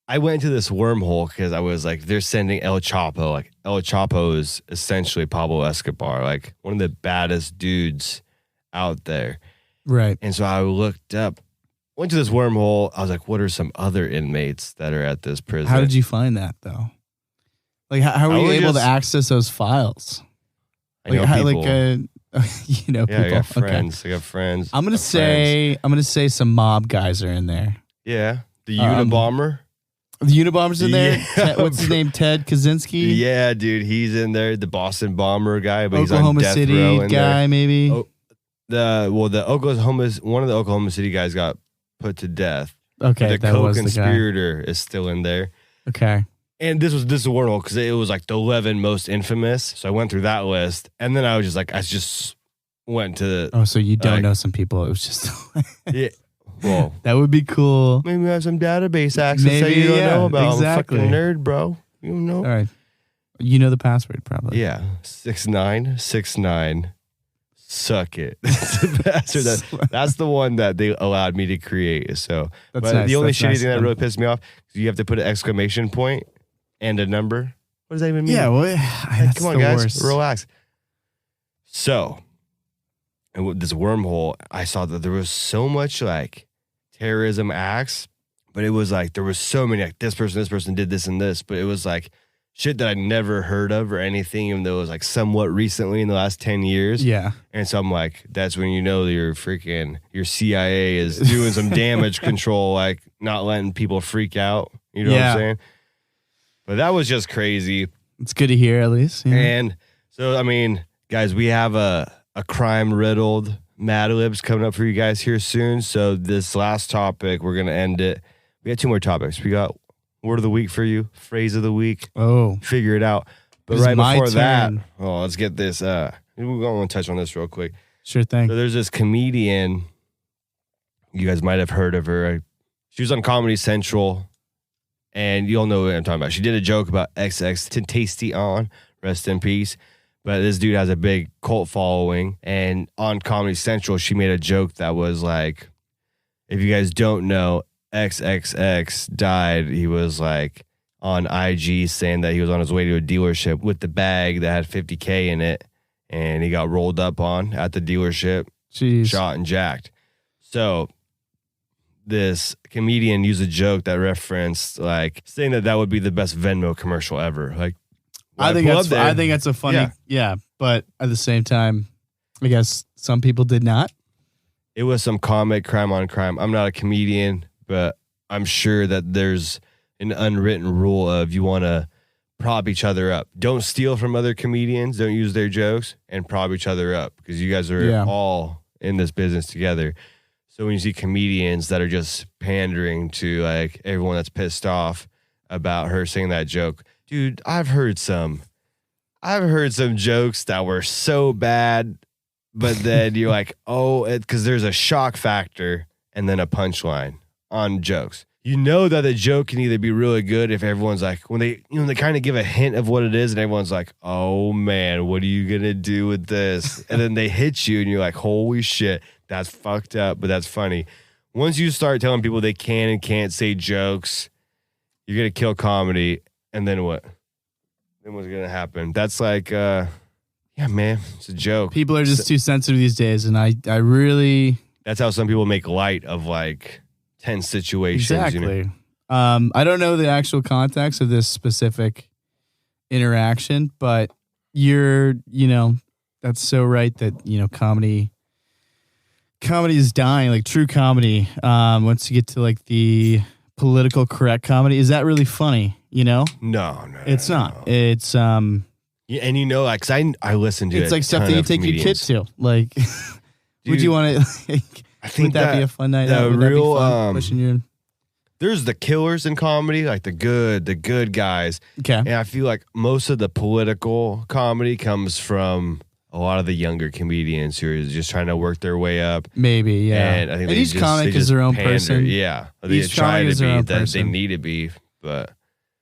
I went to this wormhole because I was like, they're sending El Chapo. Like, El Chapo is essentially Pablo Escobar, like one of the baddest dudes out there. Right. And so I looked up, went to this wormhole. I was like, what are some other inmates that are at this prison? How did you find that, though? Like, how were you able to access those files? I know people. You know, Yeah, people. I got friends. Okay. I got friends. I'm gonna say some mob guys are in there. Yeah. The Unabomber. The Unabomber's in there. Yeah, What's his name? Ted Kaczynski. Yeah, dude, he's in there. The Boston Bomber guy, but Oklahoma he's on death City row in guy, there. maybe. Oh, one of the Oklahoma City guys got put to death. Okay, the that was the guy. co-conspirator is still in there. Okay. And this is a wormhole because it was like the 11 most infamous. So I went through that list, and then I just went to. Oh, so you don't know some people? It was just. Yeah. Well, that would be cool. Maybe we have some database access that Maybe, you don't know about. Exactly. I'm a fucking nerd, bro. You don't know. All right. You know the password, probably. Yeah. 6969. Suck it. That's the password. That's the one that they allowed me to create. So, that's but nice. the only That's shitty nice thing that really pissed me off is you have to put an exclamation point and a number. What does that even mean? Yeah, well, that's come on, the guys, worst. relax. So, and with this wormhole, I saw that there was so much like terrorism acts, but it was like there was so many like this person did this and this, but it was like shit that I'd never heard of or anything, even though it was like somewhat recently in the last 10 years. Yeah. And so I'm like, that's when you know your CIA is doing some damage control, like not letting people freak out. You know what I'm saying? But that was just crazy. It's good to hear, at least. Yeah. And so, I mean, guys, we have a crime-riddled Mad Libs coming up for you guys here soon. So this last topic, we're going to end it. We got 2 more topics. We got word of the week for you, phrase of the week. Oh. Figure it out. But right before that, let's get this. We're going to touch on this real quick. Sure thing. So there's this comedian. You guys might have heard of her. She was on Comedy Central. And you'll know what I'm talking about. She did a joke about XXXTentacion, rest in peace. But this dude has a big cult following. And on Comedy Central, she made a joke that was like, if you guys don't know, XXX died. He was like on IG saying that he was on his way to a dealership with the bag that had $50K in it. And he got rolled up on at the dealership, shot and jacked. So this comedian used a joke that referenced like saying that would be the best Venmo commercial ever. Like, I think that's a funny, but at the same time, I guess some people did not. It was some comic crime on crime. I'm not a comedian, but I'm sure that there's an unwritten rule of you want to prop each other up. Don't steal from other comedians. Don't use their jokes and prop each other up because you guys are all in this business together. So when you see comedians that are just pandering to like everyone that's pissed off about her saying that joke, dude, I've heard some jokes that were so bad, but then you're like, because there's a shock factor and then a punchline on jokes. You know that the joke can either be really good if everyone's like, when they kind of give a hint of what it is and everyone's like, oh man, what are you going to do with this? And then they hit you and you're like, holy shit, that's fucked up, but that's funny. Once you start telling people they can and can't say jokes, you're going to kill comedy. And then what? Then what's going to happen? That's like, yeah, man, it's a joke. People are just too sensitive these days. And I really... That's how some people make light of like tense situations. Exactly. You know? I don't know the actual context of this specific interaction, but that's so right that, comedy is dying, like true comedy. Once you get to like the political correct comedy, is that really funny? No, it's not. No. It's yeah, and like, 'cause I listen to it's like stuff that you take your kids to. Like, would you want to? I think would that be a fun night? The Would real that be fun? There's the killers in comedy, like the good guys. Okay. And I feel like most of the political comedy comes from a lot of the younger comedians who are just trying to work their way up. Maybe, yeah. And I think each comic is their own person. Yeah. Each try comic to be that person. they need to be, but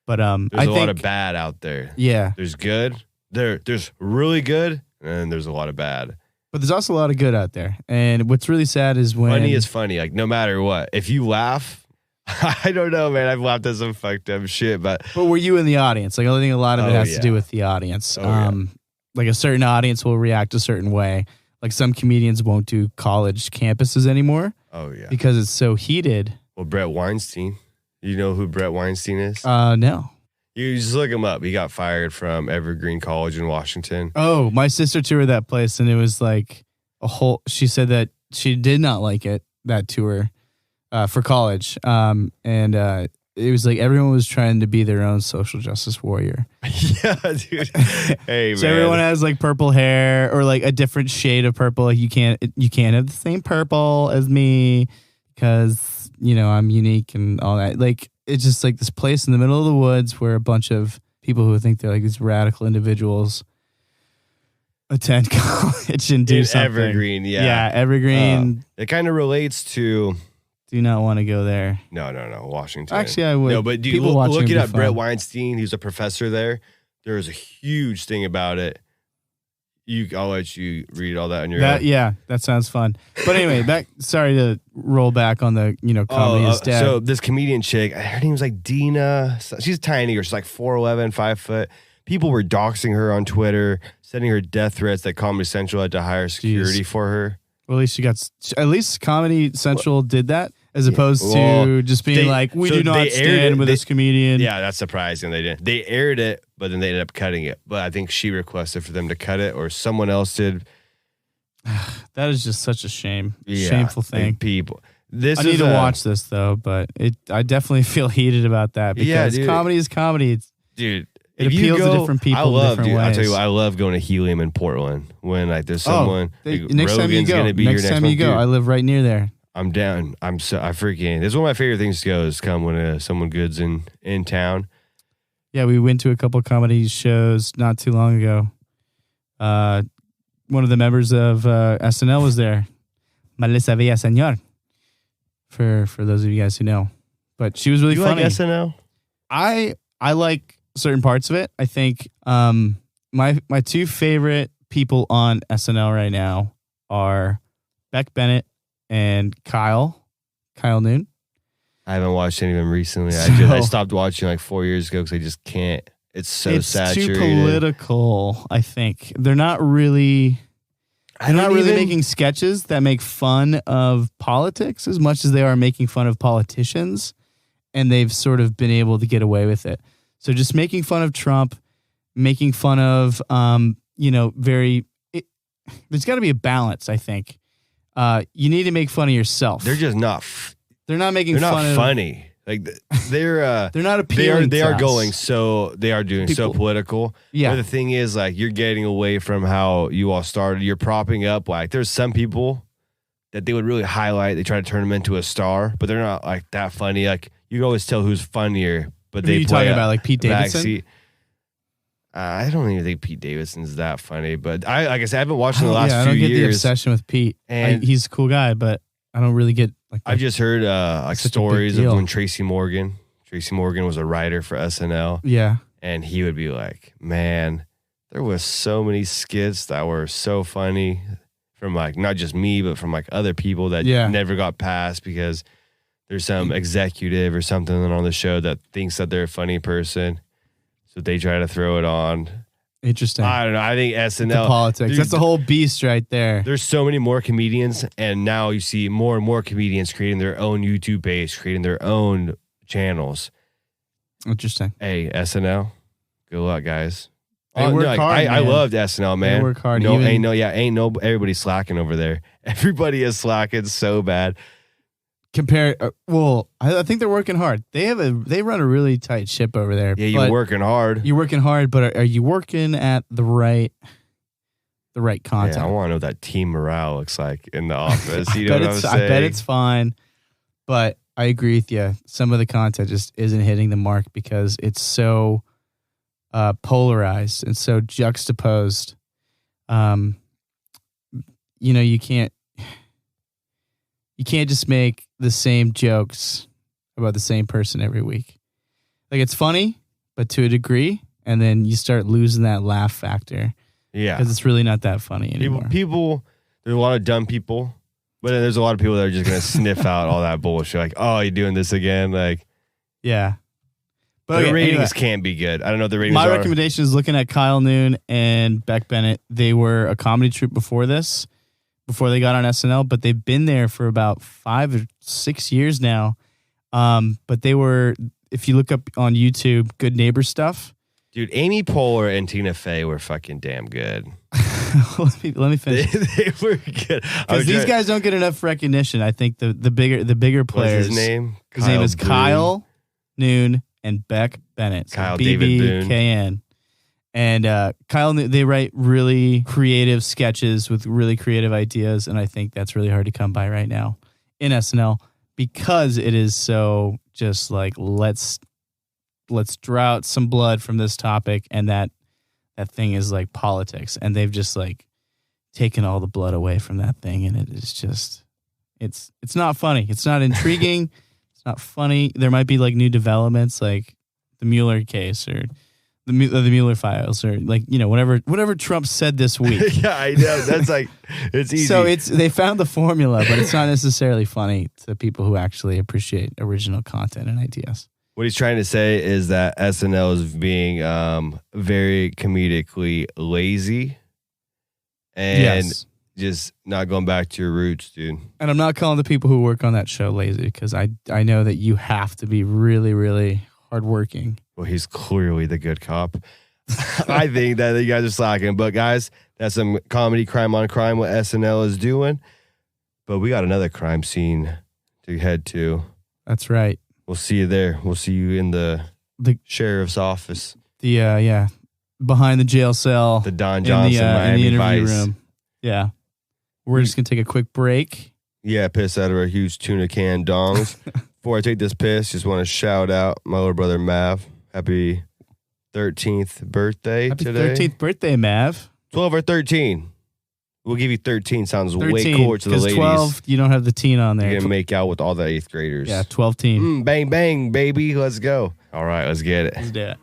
there's a lot of bad out there. Yeah. There's good. There's really good, and there's a lot of bad. But there's also a lot of good out there. And what's really sad is when funny is funny. Like no matter what, if you laugh, I don't know, man. I've laughed at some fucked up shit, but were you in the audience? Like I think a lot of it has to do with the audience. Like a certain audience will react a certain way. Like some comedians won't do college campuses anymore. Oh yeah, because it's so heated. Well, Brett Weinstein. You know who Brett Weinstein is? No. You just look him up. He got fired from Evergreen College in Washington. Oh, my sister toured that place, and it was like she said that she did not like it, that tour. For college. It was like everyone was trying to be their own social justice warrior. Yeah, dude. Hey, so man. Everyone has like purple hair or like a different shade of purple. Like you can't have the same purple as me because, I'm unique and all that. Like it's just like this place in the middle of the woods where a bunch of people who think they're like these radical individuals attend college and do something. Evergreen, yeah. Yeah, Evergreen. It kind of relates to... Do not want to go there. No, Washington. Actually, I would. No, but dude, look it up. Brett Weinstein, he's a professor there. There was a huge thing about it. I'll let you read all that on your own. Yeah, that sounds fun. But anyway, sorry to roll back on the, comedy is dead. So this comedian chick, her name was like Dina. She's tiny, or she's like 4'11", 5 foot. People were doxing her on Twitter, sending her death threats that Comedy Central had to hire security for her. Well, at least Comedy Central did that. As opposed to just being we do not stand with this comedian. Yeah, that's surprising. They didn't. They aired it, but then they ended up cutting it. But I think she requested for them to cut it, or someone else did. That is just such a shame. Yeah, shameful thing. People. I need to watch this though, but I definitely feel heated about that because comedy is comedy. Dude. It appeals to different people in different ways. I'll tell you what, I love going to Helium in Portland when there's someone. Next time you go, I live right near there. I'm down. This is one of my favorite things to go is come when someone good's in town. Yeah, we went to a couple comedy shows not too long ago. One of the members of SNL was there. Melissa Villaseñor. For those of you guys who know. But she was really funny. You like SNL? I like certain parts of it. I think my two favorite people on SNL right now are Beck Bennett and Kyle Noon. I haven't watched any of them recently. I stopped watching like 4 years ago because I just can't. It's saturated. It's too political, I think. They're not really making sketches that make fun of politics as much as they are making fun of politicians. And they've sort of been able to get away with it. So just making fun of Trump, making fun of, there's got to be a balance, I think. You need to make fun of yourself. They're just not. They're not making fun. They're not funny. Like they're not appealing. They are going so. They are doing so political. Yeah. But the thing is, you're getting away from how you all started. You're propping up. There's some people that they would really highlight. They try to turn them into a star, but they're not that funny. You can always tell who's funnier. But Who are you talking about? Pete Davidson? I don't even think Pete Davidson's that funny, but like I said, I haven't watched in the last few years. I don't get the obsession with Pete. And he's a cool guy, but I don't really get I've just heard stories of when Tracy Morgan was a writer for SNL. Yeah. And he would be like, man, there was so many skits that were so funny from not just me, but from other people that never got passed because there's some executive or something on the show that thinks that they're a funny person. So they try to throw it on. Interesting. I don't know. I think SNL. The politics. That's the whole beast right there. There's so many more comedians, and now you see more and more comedians creating their own YouTube page, creating their own channels. Interesting. Hey, SNL, good luck, guys. They work hard, I loved SNL, man. They work hard. Everybody's slacking over there. Everybody is slacking so bad. I think they're working hard. They run a really tight ship over there. Yeah, you're working hard. You're working hard, but are you working at the right the right content. Yeah, I want to know what that team morale looks like in the office. You know what I'm saying? I bet it's fine, but I agree with you. Some of the content just isn't hitting the mark because it's so polarized and so juxtaposed. You can't just make the same jokes about the same person every week. Like, it's funny, but to a degree, and then you start losing that laugh factor. Yeah. Because it's really not that funny anymore. People, there's a lot of dumb people, but then there's a lot of people that are just going to sniff out all that bullshit. Like, oh, you're doing this again? Like, yeah. But the ratings can't be good. I don't know what the ratings are. My recommendation is looking at Kyle Noon and Beck Bennett. They were a comedy troupe before they got on SNL, but they've been there for about 5 or 6 years now. But they were, if you look up on YouTube, Good Neighbor stuff. Dude, Amy Poehler and Tina Fey were fucking damn good. let me finish. They were good. Because these guys don't get enough recognition. I think the bigger players. What's his name? His name is Kyle Noon and Beck Bennett. So Kyle David Boone. BBKN. And Kyle, they write really creative sketches with really creative ideas, and I think that's really hard to come by right now in SNL because it is so just like let's draw out some blood from this topic, and that thing is like politics, and they've just like taken all the blood away from that thing, and it is just it's not funny, it's not intriguing, it's not funny. There might be like new developments, like the Mueller case or the Mueller files, or like whatever Trump said this week. Yeah, I know. That's like it's easy. So they found the formula, but it's not necessarily funny to people who actually appreciate original content and ideas. What he's trying to say is that SNL is being very comedically lazy and just not going back to your roots, dude. And I'm not calling the people who work on that show lazy, because I know that you have to be really, really hardworking. Well, he's clearly the good cop. I think that you guys are slacking. But guys, that's some comedy, crime on crime, what SNL is doing. But we got another crime scene to head to. That's right. We'll see you there. We'll see you in the sheriff's office. The behind the jail cell. The Don Johnson Miami in the interview Vice room. Yeah. We're just going to take a quick break. Yeah, piss out of our huge tuna can dongs. Before I take this piss, just want to shout out my little brother Mav. Happy 13th birthday today. Happy 13th birthday, Mav. 12 or 13. We'll give you 13. Sounds 13, way cooler to the ladies. 12, you don't have the teen on there. You're going to make out with all the 8th graders. Yeah, 12 teen. Bang, bang, baby. Let's go. All right, let's get it. Let's do it.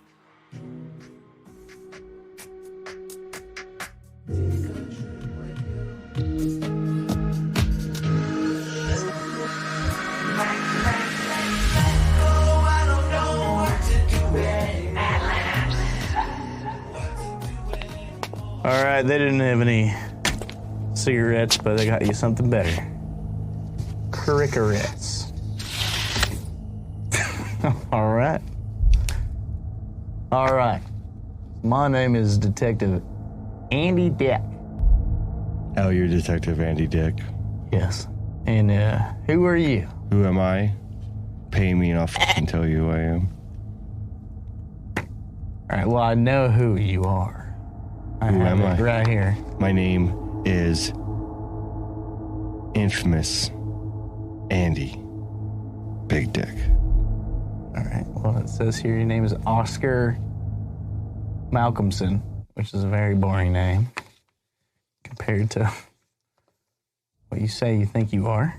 All right, they didn't have any cigarettes, but they got you something better. Cricarettes. All right. All right. My name is Detective Andy Dick. Oh, you're Detective Andy Dick. Yes. And who are you? Who am I? Pay me and I'll fucking tell you who I am. All right, well, I know who you are. Who am I? Right here. My name is Infamous Andy Big Dick. All right. Well, it says here your name is Oscar Malcolmson, which is a very boring name compared to what you say you think you are.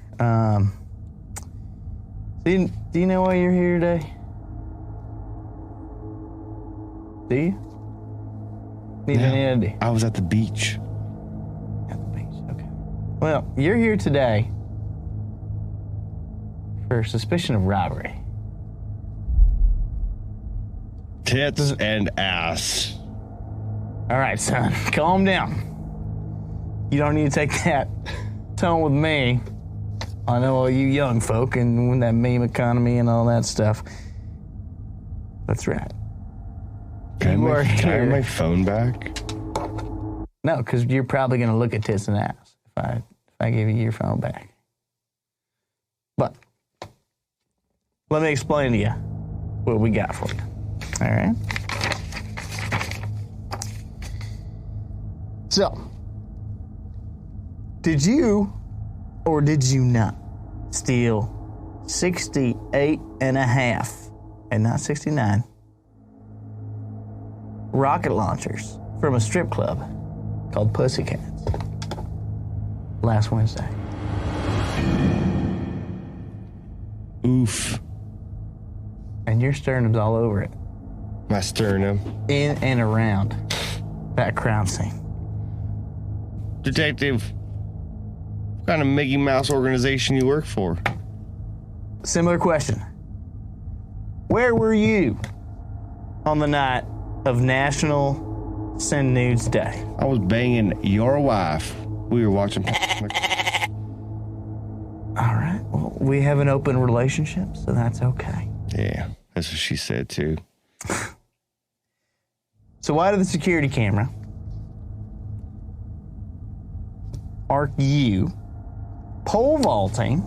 Do you know why you're here today? Do you? Need an idea? I was at the beach. At the beach, okay. Well, you're here today for suspicion of robbery. Tits and ass. All right, son, calm down. You don't need to take that tone with me. I know all you young folk and that meme economy and all that stuff. That's right. Can I have my phone back? No, because you're probably going to look at tits and ass if I give you your phone back. But let me explain to you what we got for you. All right? So, Did you or did you not steal 68 and a half, and not 69, rocket launchers from a strip club called Pussycats last Wednesday? Oof. And your sternum's all over it. My sternum. In and around that crime scene. Detective, what kind of Mickey Mouse organization you work for? Similar question. Where were you on the night of National Send Nudes Day? I was banging your wife. We were watching. All right. Well, we have an open relationship, so that's okay. Yeah, that's what she said too. So why did the security camera arc you pole vaulting?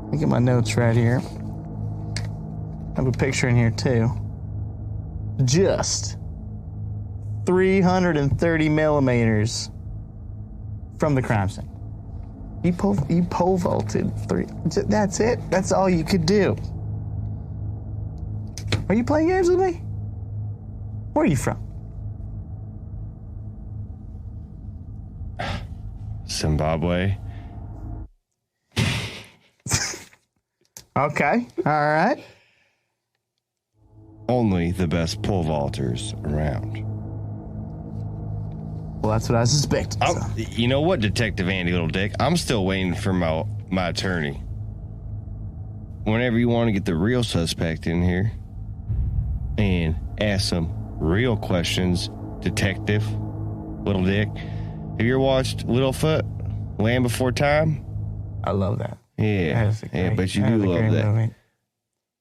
Let me get my notes right here. I have a picture in here too. Just 330 millimeters from the crime scene. You pole vaulted three. That's it. That's all you could do. Are you playing games with me? Where are you from? Zimbabwe. Okay. All right. Only the best pole vaulters around. Well, that's what I suspected. So. You know what, Detective Andy Little Dick? I'm still waiting for my attorney. Whenever you want to get the real suspect in here and ask some real questions, Detective Little Dick. Have you ever watched Littlefoot, Land Before Time? I love that. Yeah, but you do love that. Movie.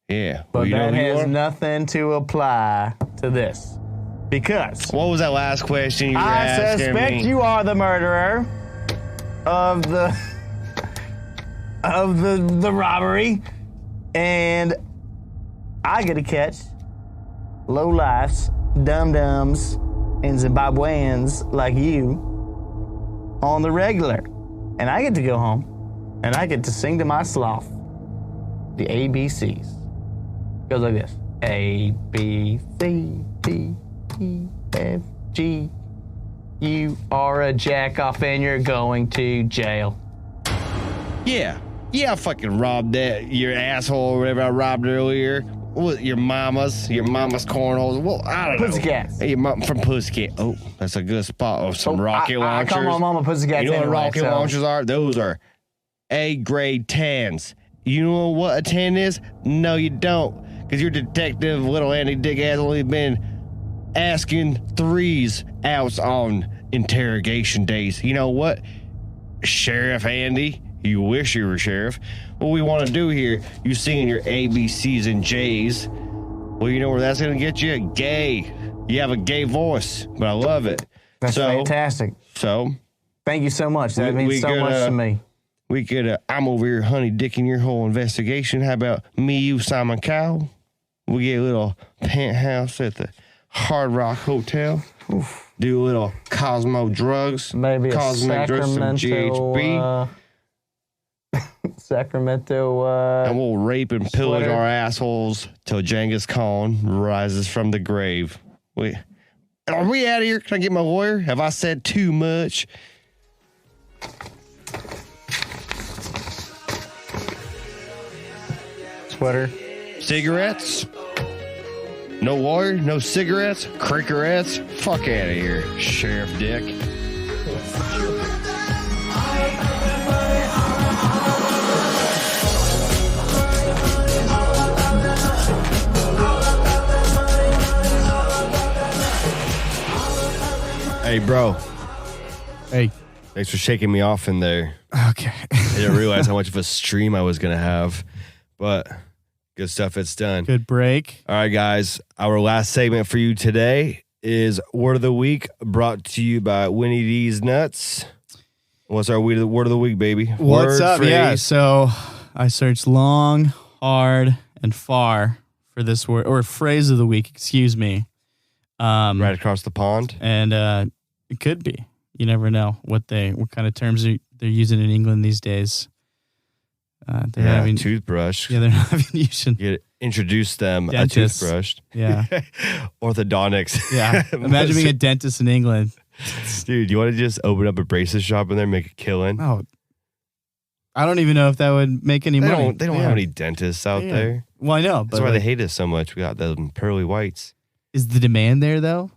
Yeah. But that has nothing to apply to this. Because... What was that last question you were asking me? I suspect you are the murderer of the robbery. And I get to catch low-lifes, dum-dums, and Zimbabweans like you on the regular. And I get to go home, and I get to sing to my sloth the ABCs. It goes like this. A, B, C, D, E, F, G. You are a jack-off and you're going to jail. Yeah, I fucking robbed your asshole or whatever I robbed earlier. What, your mama's cornholes. Well, I don't know. Pussycats. Hey, from Pussycat. Oh, that's a good spot. Oh, some rocket launchers. I call my mama Pussycats. You know anyway, what rocket launchers are? Those are A-grade 10s. You know what a 10 is? No, you don't. Because your Detective Little Andy Dick has only been asking 3s outs on interrogation days. You know what, Sheriff Andy? You wish you were sheriff. What we want to do here, you singing your ABCs and J's. Well, you know where that's going to get you? Gay. You have a gay voice, but I love it. That's fantastic. So, thank you so much. That means so much to me. We could, I'm over here honey dicking your whole investigation. How about me, you, Simon Cowell? We get a little penthouse at the Hard Rock Hotel. Oof. Do a little Cosmo drugs. Maybe Cosmic drugs, some GHB. Sacramento. And we'll rape and pillage our assholes till Genghis Khan rises from the grave. Wait, are we out of here? Can I get my lawyer? Have I said too much? Sweater. Cigarettes? No lawyer? No cigarettes? Crickets? Fuck out of here, Sheriff Dick. Hey, bro. Hey. Thanks for shaking me off in there. Okay. I didn't realize how much of a stream I was going to have, but good stuff. It's done. Good break. All right, guys. Our last segment for you today is Word of the Week, brought to you by Winnie D's Nuts. What's our Word of the Week, baby? What's up? Phrase. Yeah, so I searched long, hard, and far for this word, or phrase of the week, excuse me. Right across the pond? And it could be. You never know what kind of terms they're using in England these days. Toothbrush. Yeah, they're not even using. You introduce them dentist. A toothbrush. Yeah. Orthodontics. Yeah. Imagine being a dentist in England. Dude, you want to just open up a braces shop in there and make a killing? Oh, I don't even know if that would make any money. They don't have any dentists out there. Well, I know. That's why they hate us so much. We got them pearly whites. Is the demand there, though?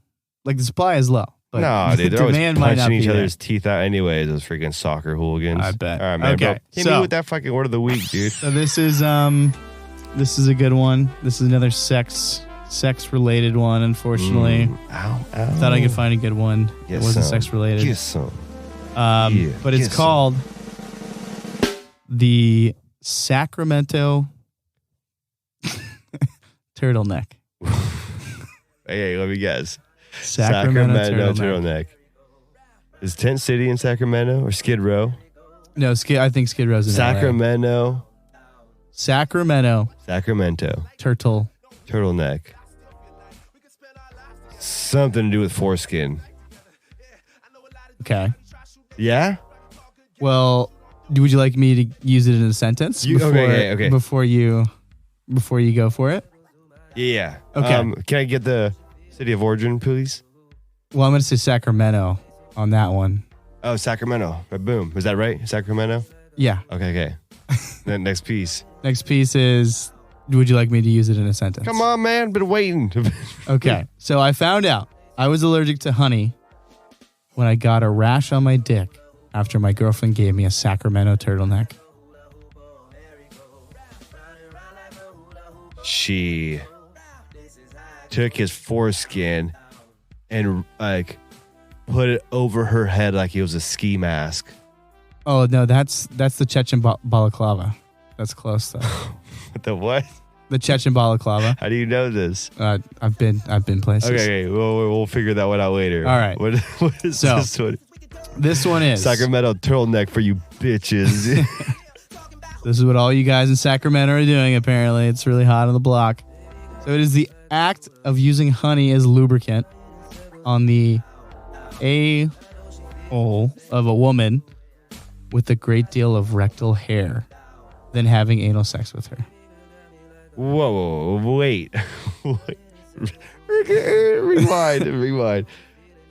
Like, the supply is low. But no, dude, they're always punching punching each other's teeth out anyways, those freaking soccer hooligans. I bet. All right, man. Okay. Bro, hit me with that fucking word of the week, dude. So this is a good one. This is another sex related one, unfortunately. Ow. Thought I could find a good one. It wasn't sex related. Get some. But it's called the Sacramento turtleneck. Hey, let me guess. Sacramento turtleneck. Is Tent City in Sacramento or Skid Row? No, I think Skid Row's in Sacramento. Sacramento. Turtleneck. Something to do with foreskin. Okay. Yeah? Well, would you like me to use it in a sentence okay. before you go for it? Yeah. Okay. Can I get the city of origin, please? Well, I'm going to say Sacramento on that one. Oh, Sacramento. Boom. Is that right? Sacramento? Yeah. Okay. Then next piece. Next piece is, would you like me to use it in a sentence? Come on, man. Been waiting. Okay. So I found out I was allergic to honey when I got a rash on my dick after my girlfriend gave me a Sacramento turtleneck. She took his foreskin and put it over her head like it was a ski mask. Oh no, that's the Chechen balaclava. That's close though. The what? The Chechen balaclava. How do you know this? I've been places. Okay. We'll figure that one out later. All right. What is this one? This one is Sacramento turtleneck for you bitches. This is what all you guys in Sacramento are doing, apparently. It's really hot on the block. So it is the act of using honey as lubricant on the a-hole of a woman with a great deal of rectal hair, then having anal sex with her. Whoa, wait. Rewind.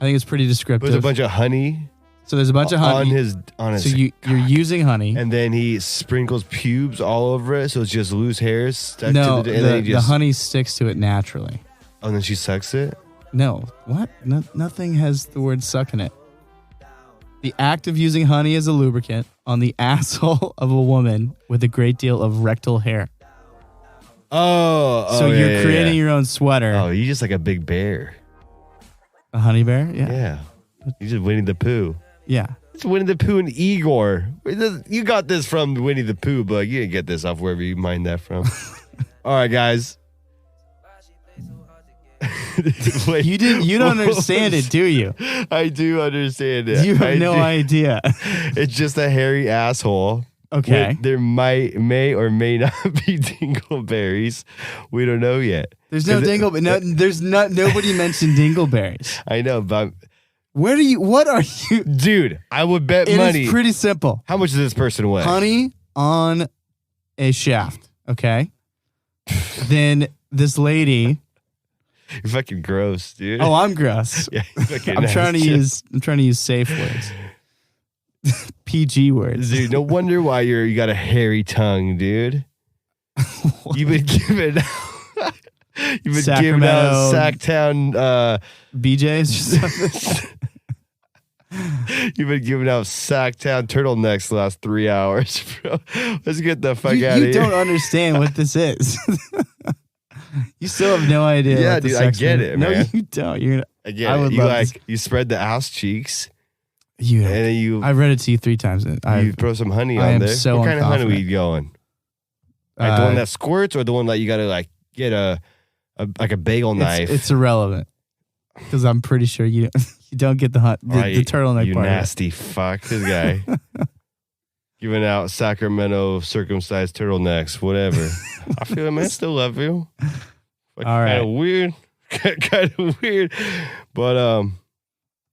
I think it's pretty descriptive. There's a bunch of honey. So there's a bunch of honey on his. So you're using honey, and then he sprinkles pubes all over it, so it's just loose hairs stuck to the. And then the honey sticks to it naturally. Oh, and then she sucks it. No, what? Nothing has the word "suck" in it. The act of using honey as a lubricant on the asshole of a woman with a great deal of rectal hair. So you're creating your own sweater. Oh, you're just like a big bear. A honey bear? Yeah. Yeah. You're just Winnie the Pooh. Yeah. It's Winnie the Pooh and Igor. You got this from Winnie the Pooh, but you didn't get this off wherever you mined that from. All right, guys. Wait, you don't understand it, do you? I do understand it. You have no idea. It's just a hairy asshole. Okay. There may or may not be dingleberries. We don't know yet. There's no nobody mentioned dingleberries. I know, but what are you? Dude, I would bet money. It is pretty simple. How much does this person weigh? Honey on a shaft, okay? Then this lady. You're fucking gross, dude. Oh, I'm gross. Yeah, I'm trying to use safe words. PG words. Dude, no wonder why you got a hairy tongue, dude. You've been giving out Sacktown BJs or something. You've been giving out Sacktown turtlenecks the last 3 hours, bro. Let's get the fuck out of here. You don't understand what this is. You still have no idea. Yeah, dude, I get it, man. No, you don't. I get it. You spread the ass cheeks. And then I read it to you 3 times. You throw some honey on there. So what kind of honey are you going? Like the one that squirts, or the one that you gotta get a bagel knife? It's irrelevant because I'm pretty sure you don't get the turtleneck you part. You nasty fuck, this guy. Giving out Sacramento circumcised turtlenecks, whatever. I feel it, man. I still love you. All right. Kind of weird. But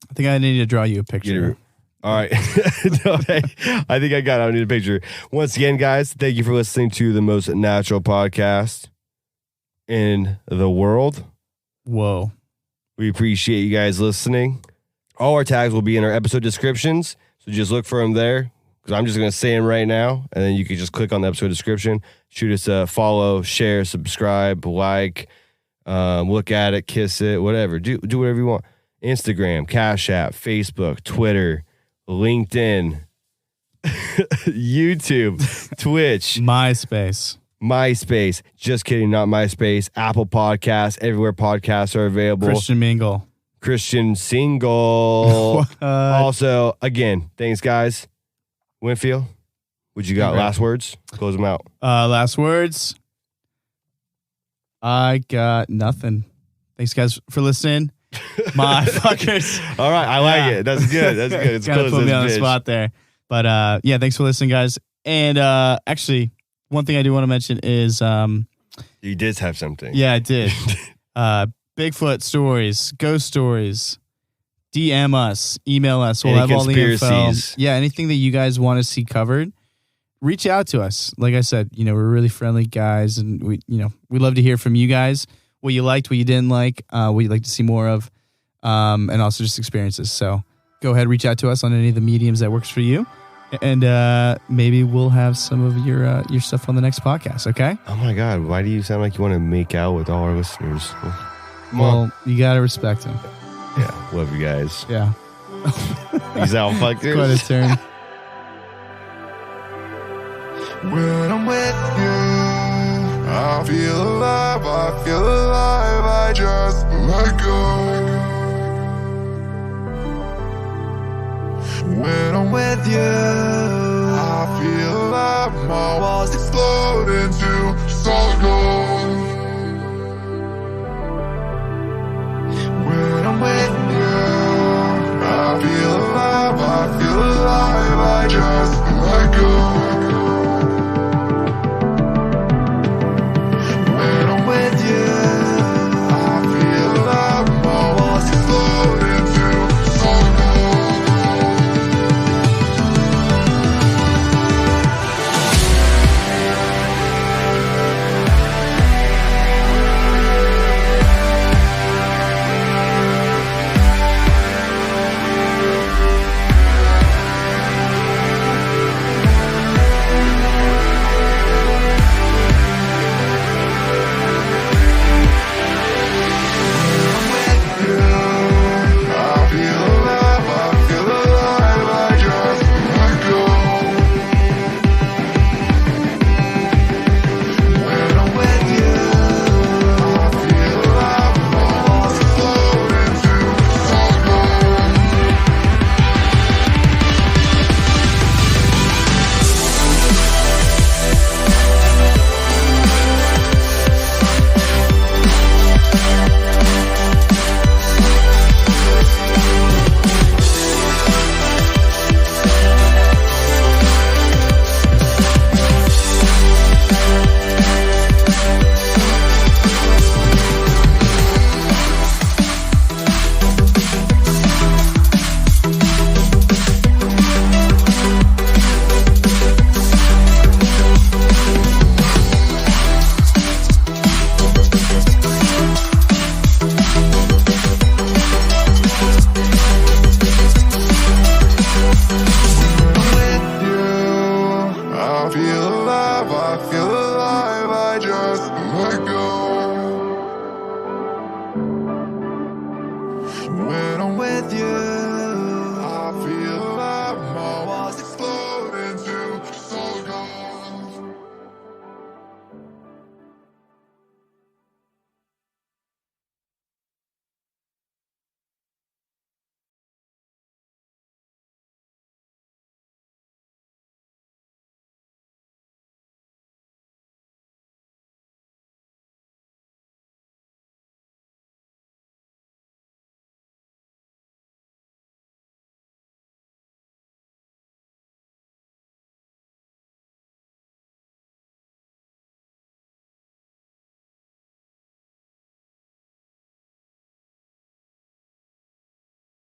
I think I need to draw you a picture. All right. No, hey, I think I got it. I don't need a picture. Once again, guys, thank you for listening to the most natural podcast in the world. Whoa. We appreciate you guys listening. All our tags will be in our episode descriptions, so just look for them there, because I'm just going to say them right now, and then you can just click on the episode description, shoot us a follow, share, subscribe, like, look at it, kiss it, whatever. Do whatever you want. Instagram, Cash App, Facebook, Twitter, LinkedIn, YouTube, Twitch, MySpace. Just kidding, not MySpace. Apple Podcasts, everywhere podcasts are available. Christian Single. Also, again, thanks, guys. Winfield, what you got? Okay. Last words? Close them out. Last words. I got nothing. Thanks, guys, for listening. My fuckers. All right, I like it. That's good. It's kind of put me on the spot there. But yeah, thanks for listening, guys. And actually, one thing I do want to mention is you did have something. Yeah, I did. Bigfoot stories, ghost stories. DM us, email us. We'll have all the info. Yeah, anything that you guys want to see covered, reach out to us. Like I said, we're really friendly guys, and we love to hear from you guys. What you liked, what you didn't like, what you'd like to see more of, and also just experiences. So go ahead, reach out to us on any of the mediums that works for you, and maybe we'll have some of your stuff on the next podcast, okay? Oh my God, why do you sound like you want to make out with all our listeners? Well, you got to respect them. Yeah, love you guys. Yeah. Peace out, fuckers. Quite a turn. When I'm with you, I feel alive, I just let go. When I'm with you, I feel alive, my walls explode into